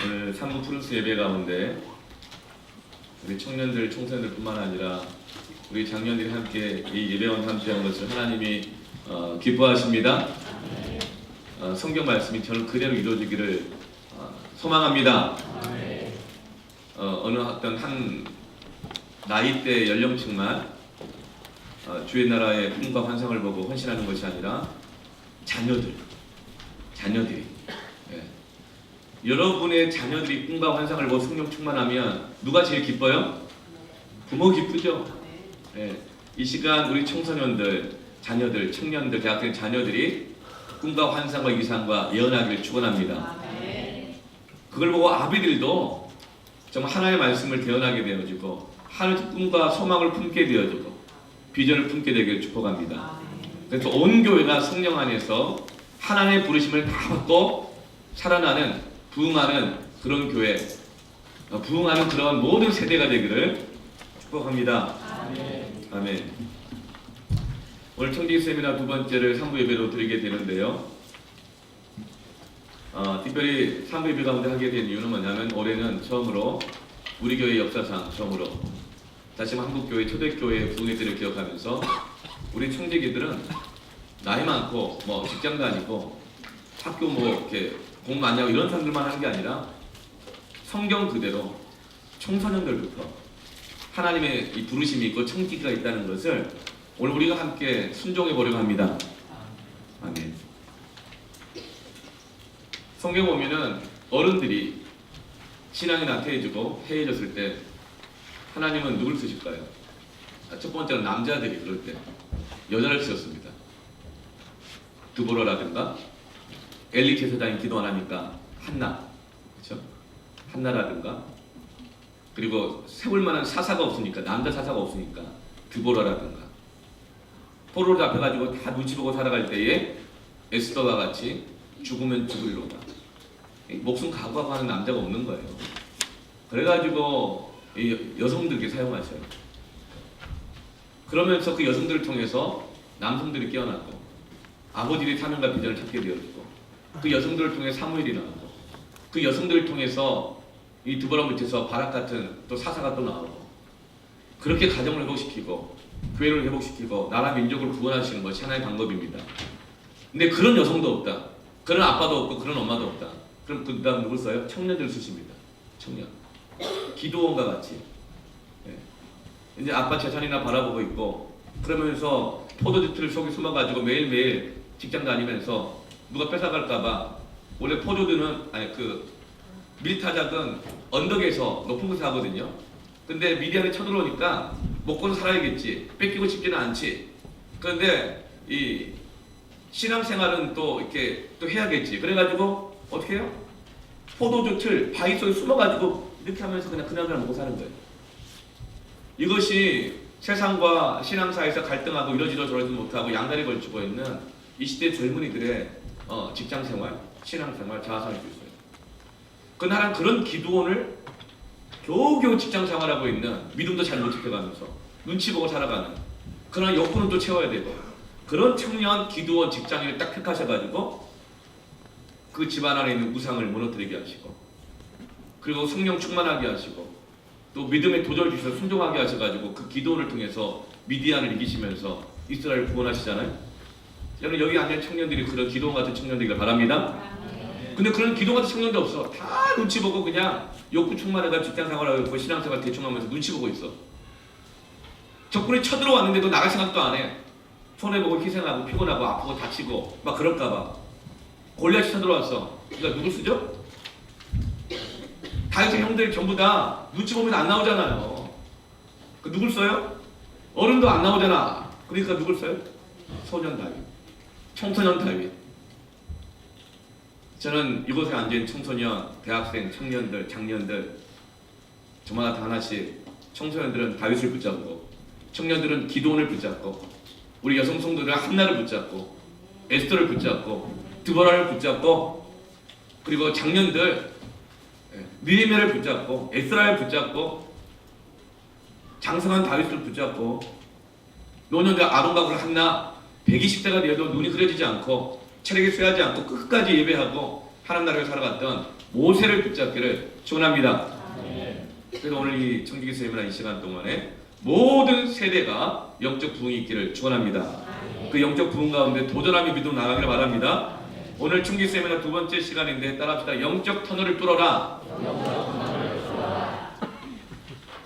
오늘 산부 프루스 예배 가운데 우리 청년들, 청소년들뿐만 아니라 우리 장년들이 함께 이 예배원 함께한 것을 하나님이 기뻐하십니다. 성경 말씀이 저는 그대로 이루어지기를 소망합니다. 어느 어떤 한 나이대 연령층만 주의 나라의 꿈과 환상을 보고 헌신하는 것이 아니라 자녀들이 여러분의 자녀들이 꿈과 환상을 보고 성령 충만하면 누가 제일 기뻐요? 부모 기쁘죠. 이 시간 우리 청소년들, 자녀들, 청년들, 대학생 자녀들이 꿈과 환상과 이상과 예언하기를 축원합니다. 그걸 보고 아비들도 정말 하나님의 말씀을 대언하게 되어지고 하나님의 꿈과 소망을 품게 되어지고 비전을 품게 되기를 축복합니다. 그래서 온 교회가 성령 안에서 하나님의 부르심을 다 받고 살아나는 부흥하는 그런 교회, 부흥하는 그런 모든 세대가 되기를 축복합니다. 아멘. 오늘 청지 세미나 두 번째를 3부 예배로 드리게 되는데요. 특별히 3부 예배 가운데 하게 된 이유는 뭐냐면 올해는 처음으로 우리 교회 역사상 처음으로 다시 한국교회 초대교회의 부흥의 때를 기억하면서 우리 청지기들은 나이 많고 뭐 직장 다니고 학교 뭐 이렇게 공 많이 하고 이런 사람들만 하는 게 아니라 성경 그대로 청소년들부터 하나님의 이 부르심이 있고 청지기가 있다는 것을 오늘 우리가 함께 순종해 보려고 합니다. 아멘. 성경 보면은 어른들이 신앙이 나태해지고 해해졌을 때 하나님은 누굴 쓰실까요? 첫 번째는 남자들이 그럴 때 여자를 쓰셨습니다. 드보라라든가 엘리 제사장이 기도 안 하니까 한나, 그렇죠? 한나라든가 그리고 세울 만한 사사가 없으니까 남자 사사가 없으니까 드보라라든가 포로로 잡혀가지고 다 눈치 보고 살아갈 때에 에스더와 같이 죽으면 죽으리로다. 목숨 각오하고 하는 남자가 없는 거예요. 그래가지고 이 여성들께 사용하셔요. 그러면서 그 여성들을 통해서 남성들이 깨어났고 아버지의 사명과 비전을 찾게 되었고 그 여성들을 통해 사무엘이 나오고 그 여성들을 통해서 이 드보라 밑에서 바락 같은 또 사사가 또 나오고 그렇게 가정을 회복시키고 교회를 회복시키고 나라 민족을 구원하시는 것이 하나의 방법입니다. 근데 그런 여성도 없다. 그런 아빠도 없고 그런 엄마도 없다. 그럼 그 다음 누굴 써요? 청년들을 쓰십니다. 청년. 기도원과 같이. 이제 아빠 재산이나 바라보고 있고 그러면서 포도주틀 속에 숨어가지고 매일매일 직장 다니면서 누가 뺏어갈까봐 원래 포도주는 그 밀타작은 언덕에서 높은 곳에 하거든요. 근데 미디안이 쳐들어오니까 먹고는 살아야겠지. 뺏기고 싶지는 않지. 그런데 이 신앙생활은 또 이렇게 또 해야겠지. 그래가지고 어떻게 해요? 포도주 틀 바위 속에 숨어가지고 이렇게 하면서 그냥 먹고 사는 거예요. 이것이 세상과 신앙사에서 갈등하고 이러지도 저러지도 못하고 양다리 걸치고 있는 이 시대 젊은이들의 직장생활, 신앙생활, 자아상일 수 있어요. 그날은 그런 기도원을 겨우겨우 직장생활하고 있는 믿음도 잘 못 지켜가면서 눈치 보고 살아가는 그런 욕구는 또 채워야 되고 그런 청년 기도원 직장인을 딱 택하셔가지고 그 집안 안에 있는 우상을 무너뜨리게 하시고 그리고 성령 충만하게 하시고 또 믿음의 도전을 주셔서 순종하게 하셔가지고 그 기도원을 통해서 미디안을 이기시면서 이스라엘을 구원하시잖아요. 저는 여기 앉은 청년들이 그런 기도원 같은 청년들이길 바랍니다. 근데 그런 기도원 같은 청년도 없어. 다 눈치 보고 그냥 욕구 충만해가 직장생활하고 있고 신앙생활 대충 하면서 눈치 보고 있어. 적군이 쳐들어왔는데도 나갈 생각도 안 해. 손해보고 희생하고 피곤하고 아프고 다치고 막 그럴까봐. 골리앗이 쳐들어왔어. 그러니까 누굴 쓰죠? 다윗의 형들 전부 다 눈치 보면 안 나오잖아요. 그 누굴 써요? 어른도 안 나오잖아. 그러니까 누굴 써요? 소년 다윗, 청소년 다윗. 저는 이곳에 앉은 청소년, 대학생, 청년들, 장년들 저마다 다 하나씩 청소년들은 다윗을 붙잡고 청년들은 기도원을 붙잡고 우리 여성 성도들은 한나를 붙잡고 에스더를 붙잡고 드보라를 붙잡고 그리고 장년들 느헤미야를 붙잡고 에스라를 붙잡고 장성한 다윗을 붙잡고 노년들 아론과 한나 120세가 되어도 눈이 흐려지지 않고 체력이 쇠하지 않고 끝까지 예배하고 하나님 나라에 살아갔던 모세를 붙잡기를 축원합니다. 그래서 오늘 이 청지기 세미나 이 시간 동안에 모든 세대가 영적 부흥이 있기를 축원합니다. 그 영적 부흥 가운데 도전함이 믿음 나가기를 바랍니다. 오늘 청지기 세미나 두 번째 시간인데 따라합시다. 영적 터널을 뚫어라.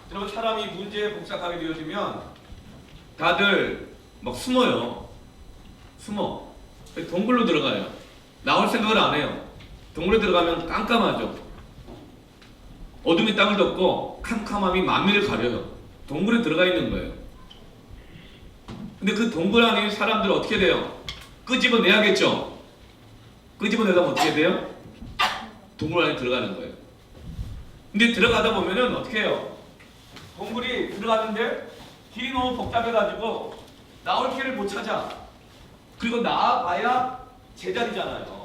여러분, 사람이 문제에 복잡하게 되어지면 다들 막 숨어요. 숨어. 동굴로 들어가요. 나올 생각을 안 해요. 동굴에 들어가면 깜깜하죠. 어둠이 땅을 덮고 캄캄함이 만민을 가려요. 동굴에 들어가 있는 거예요. 근데 그 동굴 안에 사람들 어떻게 돼요? 끄집어내야겠죠. 끄집어내다면 어떻게 돼요? 동굴 안에 들어가는 거예요. 근데 들어가다 보면은 어떻게 해요? 동굴이 들어갔는데 길이 너무 복잡해가지고 나올 길을 못 찾아. 그리고 나와봐야 제자리잖아요.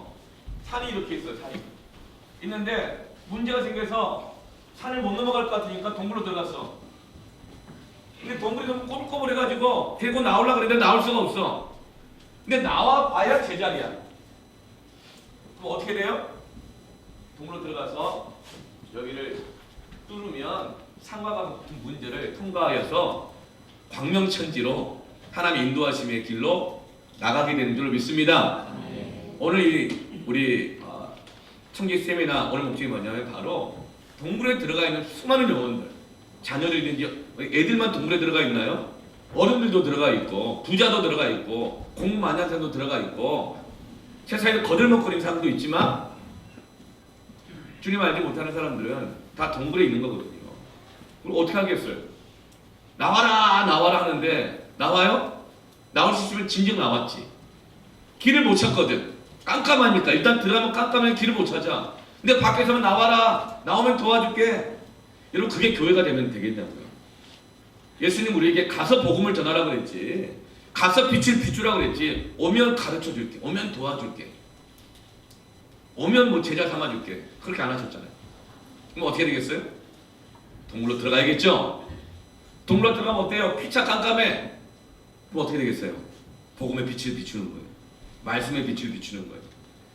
산이 이렇게 있어요. 산이 있는데 문제가 생겨서 산을 못 넘어갈 것 같으니까 동굴로 들어갔어. 근데 동굴이 너무 꼬불꼬불해가지고 데리고 나오려고 그랬는데 나올 수가 없어. 근데 나와봐야 제자리야. 그럼 어떻게 돼요? 동굴로 들어가서 여기를 뚫으면 산과 같은 문제를 통과하여서 광명천지로 하나님 인도하심의 길로 나가게 되는 줄 믿습니다. 오늘 우리 청지 세미나 오늘 목적이 뭐냐면 바로 동굴에 들어가 있는 수많은 영혼들, 자녀들이든지 애들만 동굴에 들어가 있나요? 어른들도 들어가 있고 부자도 들어가 있고 공만야산도 들어가 있고 세상에 거들먹거리는 사람도 있지만 주님 알지 못하는 사람들은 다 동굴에 있는 거거든요. 그럼 어떻게 하겠어요? 나와라 나와라 하는데 나와요? 나올 수 있으면 진즉 나왔지. 길을 못 찾거든. 깜깜하니까. 일단 들어가면 깜깜해 길을 못 찾아. 근데 밖에서는 나와라. 나오면 도와줄게. 여러분, 그게 교회가 되면 되겠냐고요. 예수님 우리에게 가서 복음을 전하라 그랬지. 가서 빛을 비추라 그랬지. 오면 가르쳐 줄게. 오면 도와줄게. 오면 뭐 제자 삼아줄게. 그렇게 안 하셨잖아요. 그럼 어떻게 되겠어요? 동굴로 들어가야겠죠? 동굴로 들어가면 어때요? 피차 깜깜해. 그럼 어떻게 되겠어요? 복음의 빛을 비추는 거예요. 말씀의 빛을 비추는 거예요.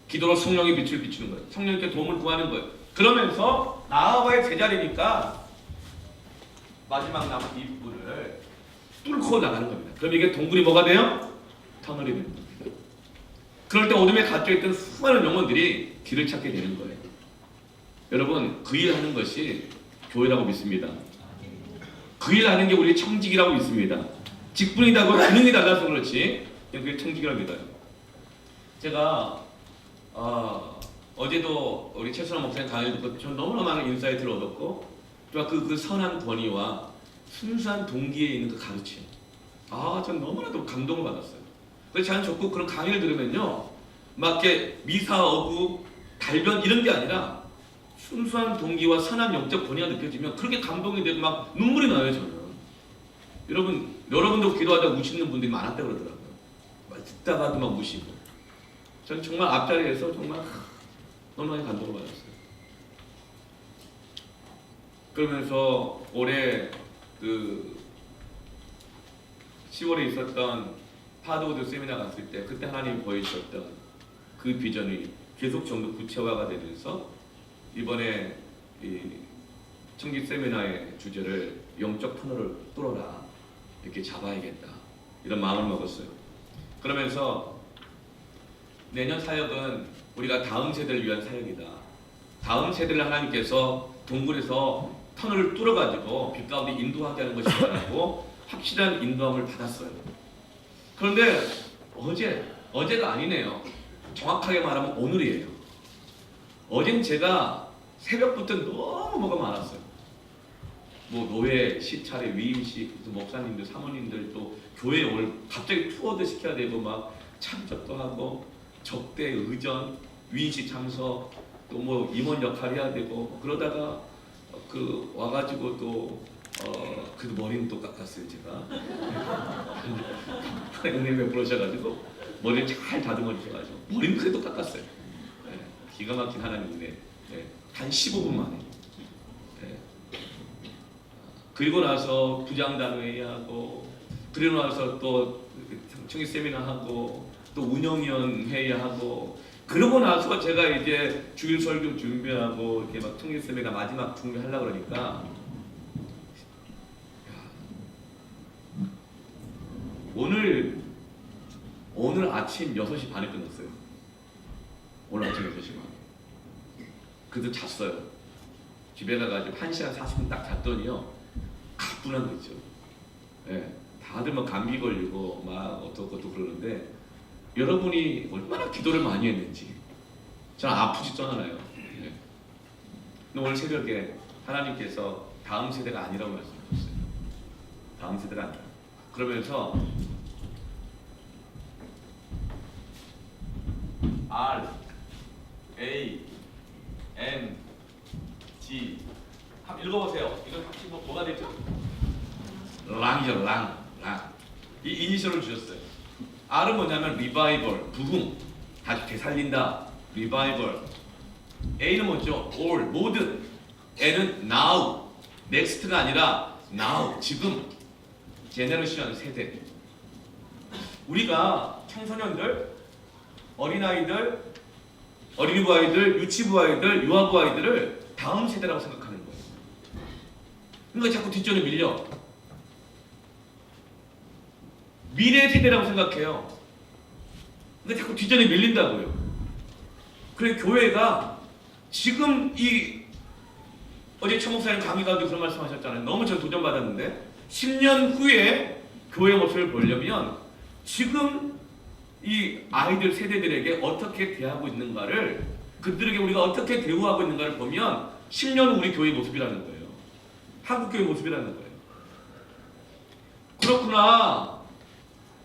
기도로 성령의 빛을 비추는 거예요. 성령께 도움을 구하는 거예요. 그러면서 나와의 제자리니까 마지막 남은 이 부분을 뚫고 나가는 겁니다. 그럼 이게 동굴이 뭐가 돼요? 터널이 되는 겁니다. 그럴 때 어둠에 갇혀있던 수많은 영혼들이 길을 찾게 되는 거예요. 여러분, 그 일하는 것이 교회라고 믿습니다. 그 일하는 게 우리 청직이라고 믿습니다. 직분이 다르고 기능이 달라서 그렇지 그냥 그게 청직이라고 믿어요. 제가 어제도 우리 최순환 목사님 강의를 듣고 저 너무나 많은 인사이트를 얻었고 또 그 선한 권위와 순수한 동기에 있는 그 가르침, 전 너무나도 감동을 받았어요. 그래서 저는 자꾸 그런 강의를 들으면요 막 이렇게 미사어구 달변 이런 게 아니라 순수한 동기와 선한 영적 권위가 느껴지면 그렇게 감동이 되고 막 눈물이 나요. 저는 여러분도 기도하다 우시는 분들이 많았다 그러더라고요. 막 듣다가도 막 우시고. 저는 정말 앞자리에서 정말 너무 많이 감동을 받았어요. 그러면서 올해 그 10월에 있었던 파드워드 세미나 갔을 때 그때 하나님이 보여주셨던 그 비전이 계속 좀 더 구체화가 되면서 이번에 이 청기 세미나의 주제를 영적 터널을 뚫어라 이렇게 잡아야겠다 이런 마음을 먹었어요. 그러면서 내년 사역은 우리가 다음 세대를 위한 사역이다. 다음 세대를 하나님께서 동굴에서 터널을 뚫어가지고 빛 가운데 인도하게 하는 것이라고 확실한 인도함을 받았어요. 그런데 어제가 아니네요. 정확하게 말하면 오늘이에요. 어젠 제가 새벽부터 너무 뭐가 많았어요. 뭐 노회 시차례 위임식, 목사님들, 사모님들 또 교회 오늘 갑자기 투어도 시켜야 되고 막 참석도 하고 접대, 의전, 위임식 참석 또 뭐 임원 역할 해야 되고 그러다가 그 와가지고 또 그래도 머리는 또 깎았어요 제가. 은혜에 부르셔가지고 머리를 잘 다듬어 주셔가지고 머리는 그래도 깎았어요. 네, 기가 막힌 하나님 은혜. 네, 단 15분 만에. 네. 그리고 나서 부장단 회의하고 그리고 나서 또 청기 세미나 하고 또 운영위원 회의하고 그러고 나서 제가 이제 주일 설교 준비하고 이렇게 막 통일 세미나 마지막 준비하려고 그러니까 오늘 아침 6시 반에 끝났어요. 오늘 아침 6시 반. 그래서 잤어요. 집에 가가지고 1시간 40분 딱 잤더니요. 가뿐한 거 있죠. 예, 다들 막 감기 걸리고 막 어떻고 그러는데 여러분이 얼마나 기도를 많이 했는지 저는 아프지도 않아요. 예. 근데 오늘 새벽에 하나님께서 다음 세대가 아니라고 말씀하셨어요. 다음 세대가 아니라. 그러면서 R A N G 한번 읽어보세요. 이거 혹시 뭐가 되죠? 랑이죠. 랑. 이 이니셜을 주셨어요. R은 뭐냐면 리바이벌, 부흥, 다시 되살린다, 리바이벌. A는 뭐죠? all, 모든. N은 now, next가 아니라 now, 지금. 제너레이션, 세대. 우리가 청소년들, 어린아이들, 어린이부 아이들, 유치부 아이들, 유아부 아이들을 다음 세대라고 생각하는 거예요. 그러니까 자꾸 뒷전에 밀려. 미래 세대라고 생각해요. 근데 자꾸 뒷전에 밀린다고요. 그래 교회가 지금 어제 최 목사님 강의 가운데 그런 말씀하셨잖아요. 너무 저 도전받았는데 10년 후에 교회 모습을 보려면 지금 이 아이들 세대들에게 어떻게 대하고 있는가를 그들에게 우리가 어떻게 대우하고 있는가를 보면 10년 후 우리 교회의 모습이라는 거예요. 한국 교회 모습이라는 거예요. 그렇구나.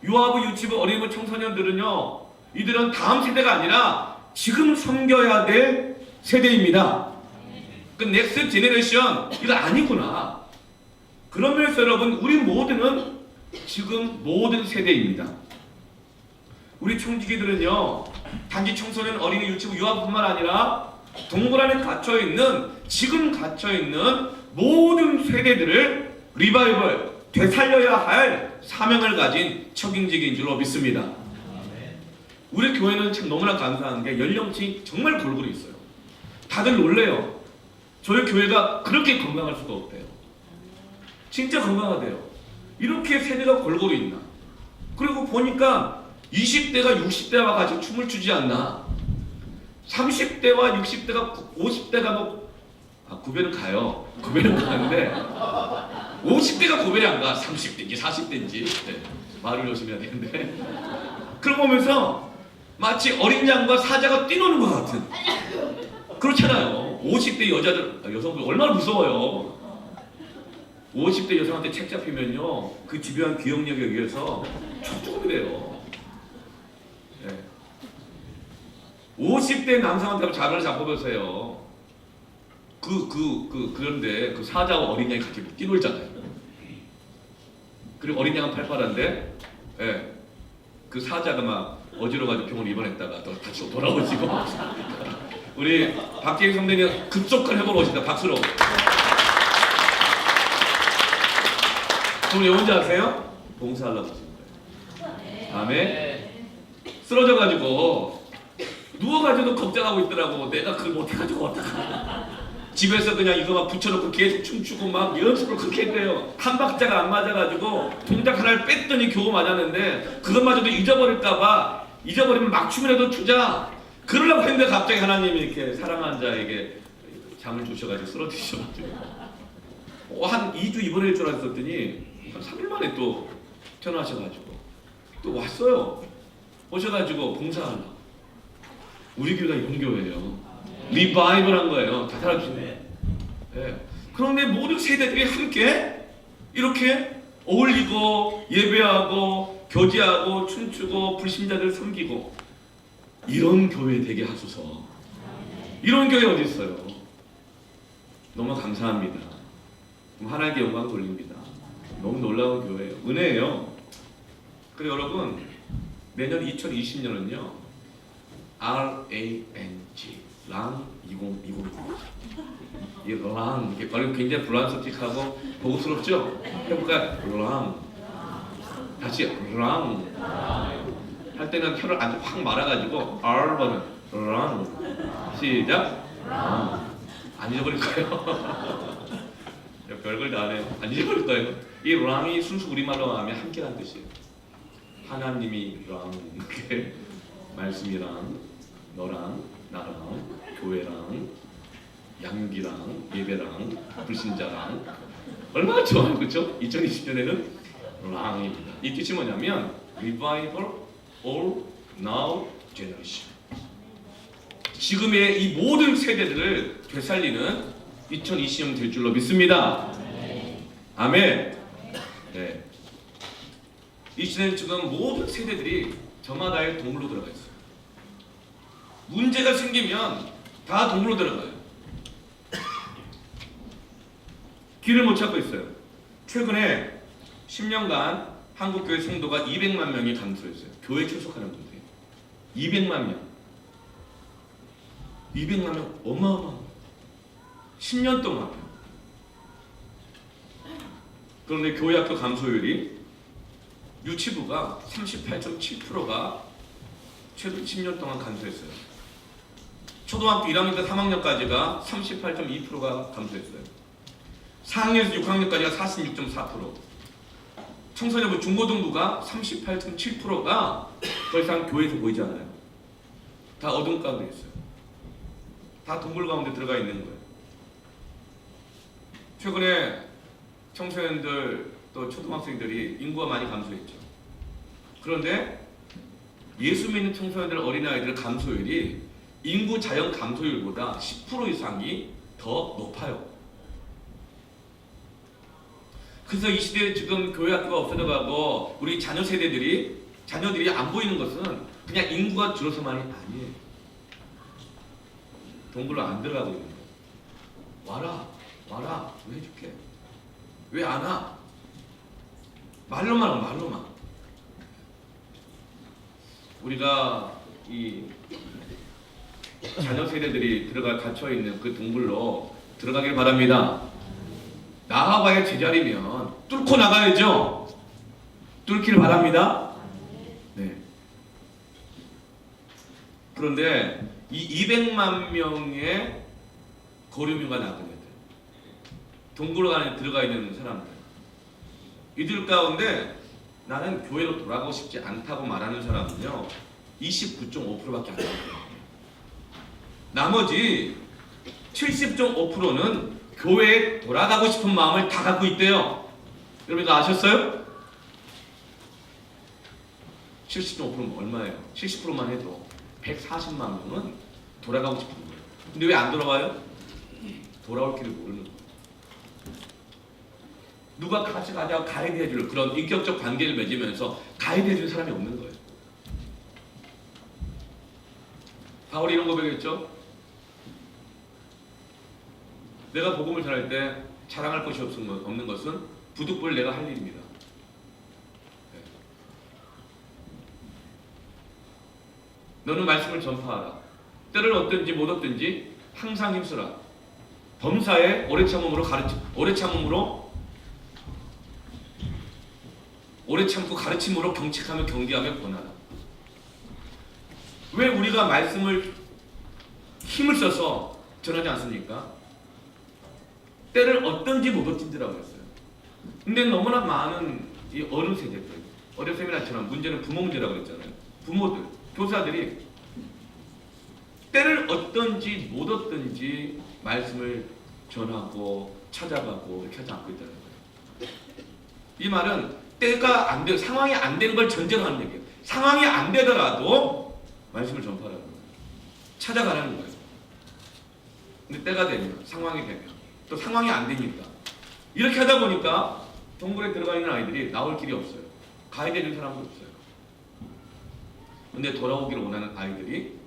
유아부, 유치부, 어린이부 청소년들은요, 이들은 다음 세대가 아니라 지금 섬겨야 될 세대입니다. 그 넥스트 제너레이션 이거 아니구나. 그러면서 여러분 우리 모두는 지금 모든 세대입니다. 우리 총지기들은요, 단지 청소년, 어린이, 유치부, 유아부뿐만 아니라 동굴 안에 갇혀있는 지금 갇혀있는 모든 세대들을 리바이벌, 되살려야 할 사명을 가진 척임직인 줄로 믿습니다. 우리 교회는 참 너무나 감사한 게 연령층이 정말 골고루 있어요. 다들 놀래요. 저희 교회가 그렇게 건강할 수가 없대요. 진짜 건강하대요. 이렇게 세대가 골고루 있나. 그리고 보니까 20대가 60대와 같이 춤을 추지 않나. 30대와 60대가 50대가 구별은 가요. 구별은 가는데 50대가 구별이 안 가. 30대인지 40대인지. 네. 말을 조심해야 되는데. 그런 거 보면서 마치 어린 양과 사자가 뛰노는 것 같은. 그렇잖아요. 50대 여성들 얼마나 무서워요. 50대 여성한테 책 잡히면요, 그 집요한 기억력에 의해서 촉촉이래요. 네. 50대 남성한테 자를 잡아보세요. 그런데 그 사자와 어린 양이 같이 뛰놀잖아요. 그리고 어린 양은 팔팔한데, 예, 그 사자가 막 어지러워가지고 병원 입원했다가 또 다시 돌아오시고. 우리 박재희 성대님 급속한 회복을 오신다. 박수로. 그럼 왜 혼자 하세요? 봉사하려고 하시는 거예요. 아멘. 쓰러져가지고 누워가지고 걱정하고 있더라고. 내가 그걸 못해가지고 어떡하나. 집에서 그냥 이거 막 붙여놓고 계속 춤추고 막 연습을 그렇게 했대요. 한 박자가 안 맞아가지고 동작 하나를 뺐더니 겨우 맞았는데 그것마저도 잊어버릴까봐 잊어버리면 막 춤이라도 추자. 그러려고 했는데 갑자기 하나님이 이렇게 사랑하는 자에게 잠을 주셔가지고 쓰러지셔가지고 한 2주 입원할 줄 알았더니 한 3일 만에 또 퇴원하셔가지고 또 왔어요. 오셔가지고 봉사하려고. 우리 교회가 이런 교회예요. 리바이벌한 거예요. 다 살아주시네. 네. 그런데 모든 세대들이 함께 이렇게 어울리고 예배하고 교제하고 춤추고 불신자들 섬기고 이런 교회 되게 하소서. 이런 교회 어디 있어요? 너무 감사합니다. 하나님께 영광 돌립니다. 너무 놀라운 교회예요. 은혜예요. 그리고 여러분 내년 2020년은요 RANG 랑 2020 이 랑 이렇게 굉장히 불안석틱하고 고급스럽죠? 해볼까요? 랑 다시 랑 할 때는 혀를 아주 확 말아가지고 R번은 run. 시작. 안 잊어버릴 거예요. 별걸 다 하네요. 안 잊어버릴 거예요. 이 run이 순수 우리말로 하면 함께란 뜻이에요. 하나님이랑 이렇게 말씀이랑 너랑 나랑 교회랑 양육이랑 예배랑 불신자랑 얼마나 좋아요, 그렇죠? 2020년에는 랑입니다. 이 뜻이 뭐냐면 revival all now generation. 지금의 이 모든 세대들을 되살리는 2020년 될 줄로 믿습니다. 아멘. 네. 이 시대는 지금 모든 세대들이 저마다의 동굴로 들어가 있어요. 문제가 생기면 다 동굴로 들어가요. 길을 못 찾고 있어요. 최근에 10년간 한국교회 성도가 200만 명이 감소했어요. 교회 출석하는 분들이 200만 명. 200만 명 어마어마. 10년 동안. 그런데 교회 학교 감소율이 유치부가 38.7%가 최근 10년 동안 감소했어요. 초등학교 1학년부터 3학년까지가 38.2%가 감소했어요. 4학년에서 6학년까지가 46.4%. 청소년부 중고등부가 38.7%가 더 이상 교회에서 보이지 않아요. 다 어둠 가운데 있어요. 다 동굴 가운데 들어가 있는 거예요. 최근에 청소년들 또 초등학생들이 인구가 많이 감소했죠. 그런데 예수 믿는 청소년들 어린아이들 감소율이 인구 자연 감소율보다 10% 이상이 더 높아요. 그래서 이 시대에 지금 교회 학교가 없어져가고 우리 자녀들이 안 보이는 것은 그냥 인구가 줄어서만이 아니에요. 동굴로 안 들어가고 있는 거예요. 와라, 왜 해줄게? 왜 안 와? 말로만. 우리가 이 자녀 세대들이 갇혀 있는 그 동굴로 들어가길 바랍니다. 나와봐야 제자리면 뚫고 나가야죠. 뚫기를 바랍니다. 네. 그런데 이 200만 명의 거류민과 나그네들, 동굴 안에 들어가 있는 사람들, 이들 가운데 나는 교회로 돌아가고 싶지 않다고 말하는 사람은요 29.5%밖에 안 돼요. 나머지 70.5%는 교회에 돌아가고 싶은 마음을 다 갖고 있대요. 여러분 이거 아셨어요? 70.5%는 얼마예요? 70%만 해도 140만 명은 돌아가고 싶은 거예요. 근데 왜 안 돌아와요? 돌아올 길을 모르는 거예요. 누가 같이 가자고 가이드 해줄 그런 인격적 관계를 맺으면서 가이드 해줄 사람이 없는 거예요. 바울이 이런 고백했죠. 내가 복음을 전할 때 자랑할 것이 없는 것은 부득불 내가 할 일입니다. 네. 너는 말씀을 전파하라. 때를 얻든지 못 얻든지 항상 힘쓰라. 범사에 오래 참고 가르침으로 경책하며 경계하며 권하라. 왜 우리가 말씀을 힘을 써서 전하지 않습니까? 때를 얻든지 못 얻든지라고 했어요. 근데 너무나 많은 이 어른 세대들, 어린 세미나처럼 문제는 부모 문제라고 했잖아요. 부모들, 교사들이 때를 얻든지 못 얻든지 말씀을 전하고 찾아가고 이렇게 하지 않고 있다는 거예요. 이 말은 때가 안 돼, 상황이 안 되는 걸 전제로 하는 얘기예요. 상황이 안 되더라도 말씀을 전파하라는 거예요. 찾아가라는 거예요. 근데 때가 되면, 상황이 되면, 또 상황이 안 되니까 이렇게 하다 보니까 동굴에 들어가 있는 아이들이 나올 길이 없어요. 가야 되는 사람도 없어요. 근데 돌아오기를 원하는 아이들이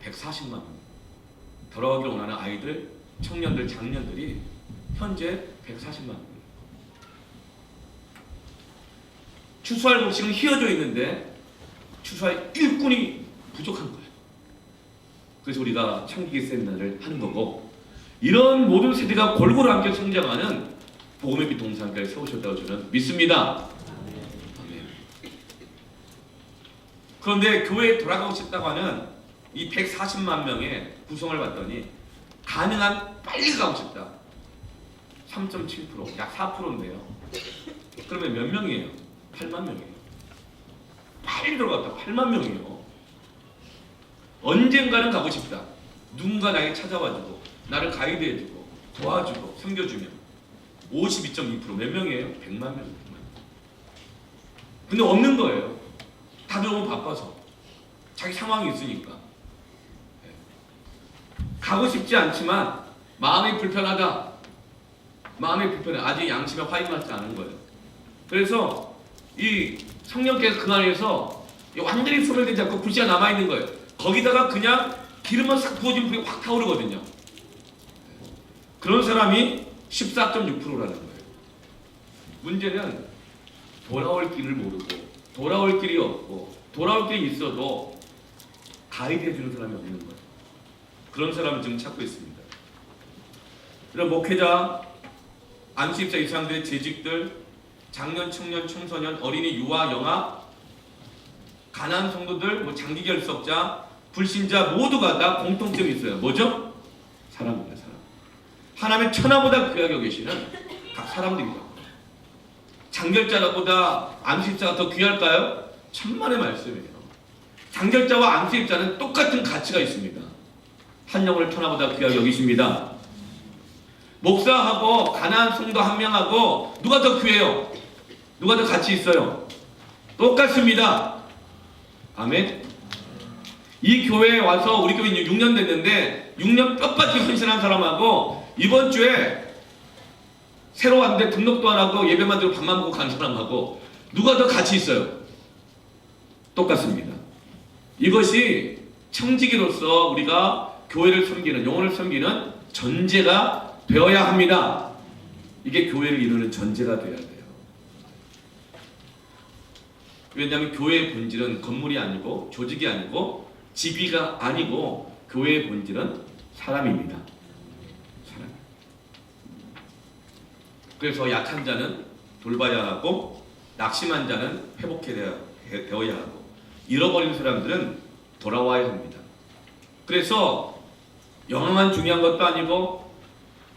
140만 명. 돌아오기를 원하는 아이들, 청년들, 장년들이 현재 140만 명. 추수할 곡식은 휘어져 있는데 추수할 일꾼이 부족한 거예요. 그래서 우리가 창기기 세미나를 하는 거고, 이런 모든 세대가 골고루 함께 성장하는 복음의 빛 동산교회를 세우셨다고 저는 믿습니다. 아멘. 그런데 교회에 돌아가고 싶다고 하는 이 140만 명의 구성을 봤더니 가능한 빨리 가고 싶다. 3.7%, 약 4%인데요. 그러면 몇 명이에요? 8만 명이에요. 빨리 들어갔다. 8만 명이에요. 언젠가는 가고 싶다. 누군가 나에게 찾아와주고 나를 가이드해주고 도와주고 섬겨주면 52.2%, 몇 명이에요? 100만 명. 근데 없는 거예요. 다들 너무 바빠서. 자기 상황이 있으니까. 가고 싶지 않지만 마음이 불편하다. 마음이 불편해. 아직 양심에 화이 나지 않은 거예요. 그래서 이 성령께서 그 안에서 완전히 소멸되지 않고 불씨가 남아있는 거예요. 거기다가 그냥 기름만 싹 부어지면 불이 확 타오르거든요. 그런 사람이 14.6%라는 거예요. 문제는 돌아올 길을 모르고 돌아올 길이 없고 돌아올 길이 있어도 가이드 해주는 사람이 없는 거예요. 그런 사람을 지금 찾고 있습니다. 이런 목회자, 안수입자 이상들의 재직들, 장년, 청년, 청소년, 어린이, 유아, 영아, 가난한 성도들, 장기 결석자, 불신자 모두가 다 공통점이 있어요. 뭐죠? 사람입니다. 사람. 하나님의 천하보다 귀하게 여기시는 각 사람들이다. 장결자보다 안수입자가 더 귀할까요? 천만의 말씀이에요. 장결자와 안수입자는 똑같은 가치가 있습니다. 한 영혼을 천하보다 귀하게 여기십니다. 목사하고 가난한 성도 한 명하고 누가 더 귀해요? 누가 더 가치 있어요? 똑같습니다. 아멘. 이 교회에 와서 우리 교회 6년 됐는데 6년 뼈빠지게 헌신한 사람하고 이번 주에 새로 왔는데 등록도 안 하고 예배만 들고 밥만 먹고 간 사람하고 누가 더 가치 있어요? 똑같습니다. 이것이 청지기로서 우리가 교회를 섬기는, 영혼을 섬기는 전제가 되어야 합니다. 이게 교회를 이루는 전제가 되어야 돼요. 왜냐하면 교회의 본질은 건물이 아니고 조직이 아니고 지위가 아니고 교회의 본질은 사람입니다. 사람. 그래서 약한 자는 돌봐야 하고 낙심한 자는 회복되어야 하고 잃어버린 사람들은 돌아와야 합니다. 그래서 영어만 중요한 것도 아니고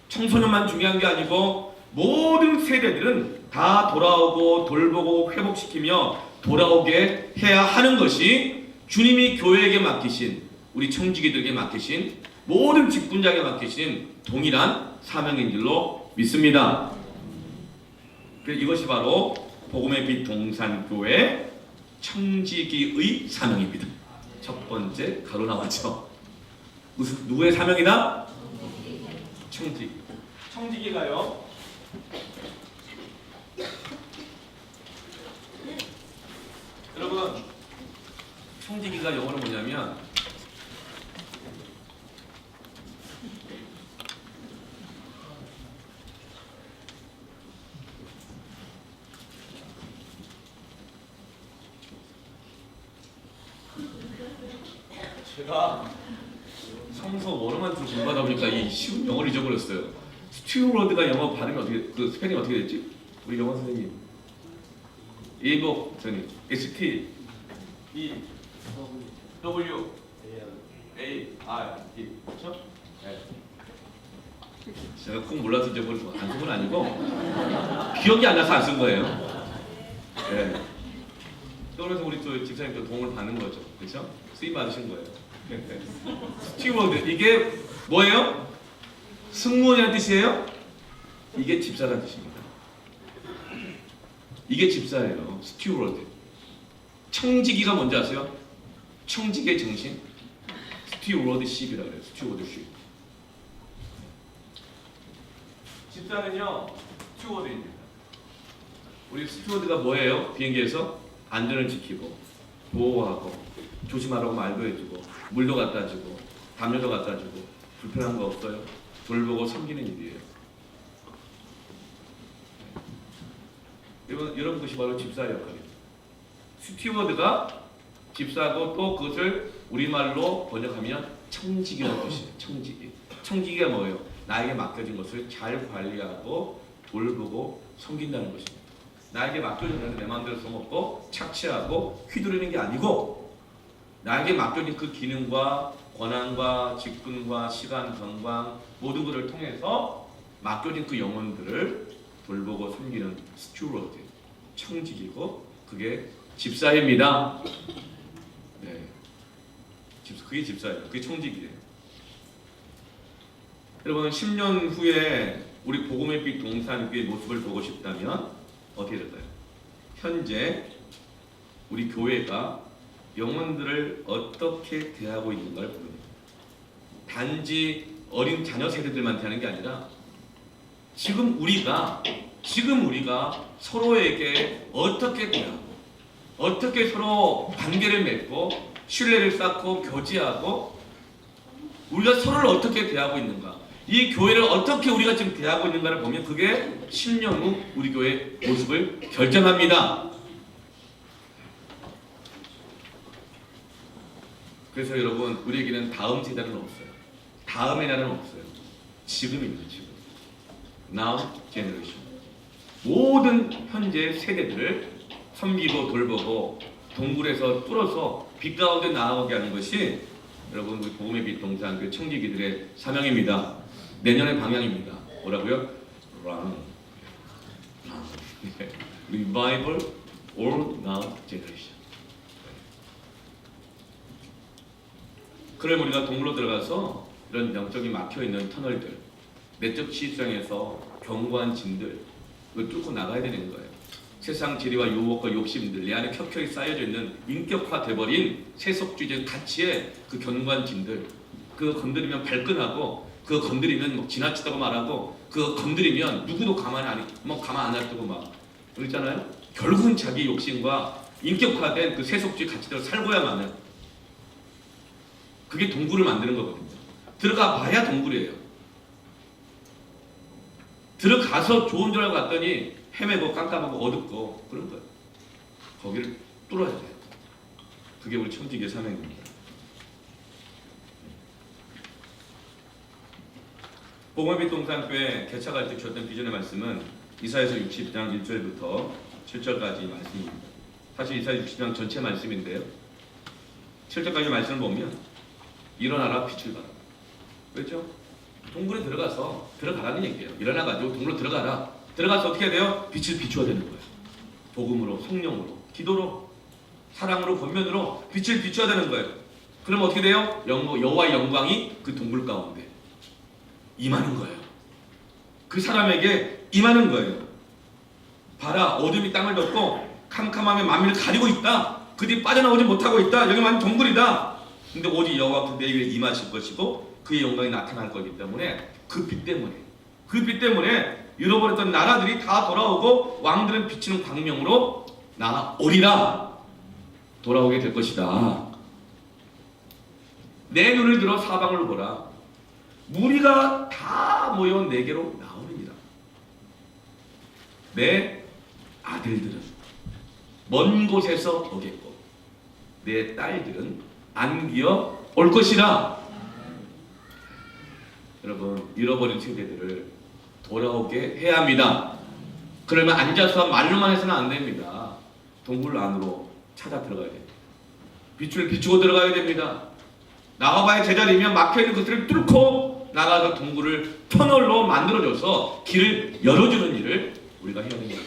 청소년만 중요한 게 아니고 모든 세대들은 다 돌아오고 돌보고 회복시키며 돌아오게 해야 하는 것이 주님이 교회에게 맡기신, 우리 청지기들에게 맡기신, 모든 직분자에게 맡기신 동일한 사명인 줄로 믿습니다. 이것이 바로 복음의 빛 동산교회 청지기의 사명입니다. 첫 번째 가로 나왔죠. 누구의 사명이다? 청지기. 청지기가요, 여러분, 청지기가 영어로 뭐냐면 제가 성서 원어만 좀 공부하다 보니까 이 쉬운 영어를 잊어버렸어요. 스튜어드가 영어 발음이 어떻게, 그 스펠링이 어떻게 됐지? 우리 영어 선생님. 예복 선생님. ST E W A R D. 그렇죠? 네. 제가 꼭 몰라서 잊어버리고 안 쓴 건 아니고 기억이 안 나서 안 쓴 거예요. 네. 그래서 우리 또 집사님도 도움을 받는 거죠. 그렇죠? 쓰임 받으신 거예요. 스튜어드, 이게 뭐예요? 승무원이라는 뜻이에요? 이게 집사라는 뜻입니다. 이게 집사예요. 스튜어드. 청지기가 뭔지 아세요? 청지기의 정신? 스튜어드십이라고 해요. 스튜어드십. 집사는요, 스튜어드입니다. 우리 스튜어드가 뭐예요? 비행기에서 안전을 지키고 보호하고 조심하라고 말도 해주고 물도 갖다 주고 담요도 갖다 주고 불편한 거 없어요? 돌보고 섬기는 일이에요. 이런 것이 바로 집사의 역할이에요. 스튜어드가 집사고 또 그것을 우리말로 번역하면 청지기라는 뜻이에요. 청지기. 청지기가 뭐예요? 나에게 맡겨진 것을 잘 관리하고 돌보고 섬긴다는 것입니다. 나에게 맡겨진 것을 내 마음대로 써먹고 착취하고 휘두르는 게 아니고 나에게 맡겨진 그 기능과 권한과 직분과 시간, 건강 모든 것을 통해서 맡겨진 그 영혼들을 돌보고 섬기는 스튜어드, 청직이고 그게 집사입니다. 네, 그게 집사예요. 그게 청직이에요. 여러분 10년 후에 우리 복음의 빛 동산교회 모습을 보고 싶다면 어떻게 될까요? 현재 우리 교회가 영혼들을 어떻게 대하고 있는가를 보는 거예요. 단지 어린 자녀 세대들만 대하는 게 아니라 지금 우리가 서로에게 어떻게 대하고 어떻게 서로 관계를 맺고 신뢰를 쌓고 교제하고 우리가 서로를 어떻게 대하고 있는가, 이 교회를 어떻게 우리가 지금 대하고 있는가를 보면 그게 10년 후 우리 교회의 모습을 결정합니다. 그래서 여러분 우리에게는 다음 세대는 없어요. 다음의 날은 없어요. 지금입니다. 지금. Now generation. 모든 현재 세대들을 섬기고 돌보고 동굴에서 뚫어서 빛 가운데 나아오게 하는 것이 여러분 우리 복음의 빛 동산교회 청지기들의 사명입니다. 내년의 방향입니다. 뭐라고요? Run. Revival or now generation. 그럼 우리가 동굴로 들어가서 이런 영적인 막혀있는 터널들, 내적 시장에서 견고한 짐들 그걸 뚫고 나가야 되는 거예요. 세상 지리와 유혹과 욕심들, 내 안에 켜켜이 쌓여져 있는 인격화돼버린 세속주의적 가치의 그 견고한 짐들, 그거 건드리면 발끈하고, 그거 건드리면 막 지나치다고 말하고, 그거 건드리면 누구도 가만 안 놔두고 막 그러잖아요. 결국은 자기 욕심과 인격화된 그 세속주의 가치대로 살고야만 해. 그게 동굴을 만드는 거거든요. 들어가 봐야 동굴이에요. 들어가서 좋은 줄 알고 갔더니 헤매고 깜깜하고 어둡고 그런 거예요. 거기를 뚫어야 돼요. 그게 우리 청지기의 사명입니다. 복음의 빛 동산교회 개척할 때 주었던 비전의 말씀은 이사야서 60장 1절부터 7절까지 말씀입니다. 사실 이사야 60장 전체 말씀인데요. 7절까지 말씀을 보면 일어나라 빛을 발하라. 그렇죠? 동굴에 들어가라는 얘기예요. 일어나가지고 동굴로 들어가라. 들어가서 어떻게 해야 돼요? 빛을 비추어야 되는 거예요. 복음으로, 성령으로, 기도로, 사랑으로, 권면으로 빛을 비춰야 되는 거예요. 그럼 어떻게 돼요? 여호와의 영광이 그 동굴 가운데 임하는 거예요. 그 사람에게 임하는 거예요. 봐라, 어둠이 땅을 덮고 캄캄함에 만민을 가리고 있다. 그들이 빠져나오지 못하고 있다. 여기만 동굴이다. 근데 오직 여호와께서 내 위에 임하실 것이고 그의 영광이 나타날 거기 때문에 그 빛 때문에 잃어버렸던 나라들이 다 돌아오고 왕들은 비치는 광명으로 나오리라. 돌아오게 될 것이다. 내 눈을 들어 사방을 보라. 무리가 다 모여 내게로 나오느니라. 내 아들들은 먼 곳에서 오겠고 내 딸들은 안기어 올 것이라. 여러분 잃어버린 세대들을 돌아오게 해야 합니다. 그러면 앉아서 말로만 해서는 안 됩니다. 동굴 안으로 찾아 들어가야 됩니다. 빛을 비추고 들어가야 됩니다. 나가봐야 제자리면 막혀있는 것들을 뚫고 나가서 동굴을 터널로 만들어줘서 길을 열어주는 일을 우리가 해야 됩니다.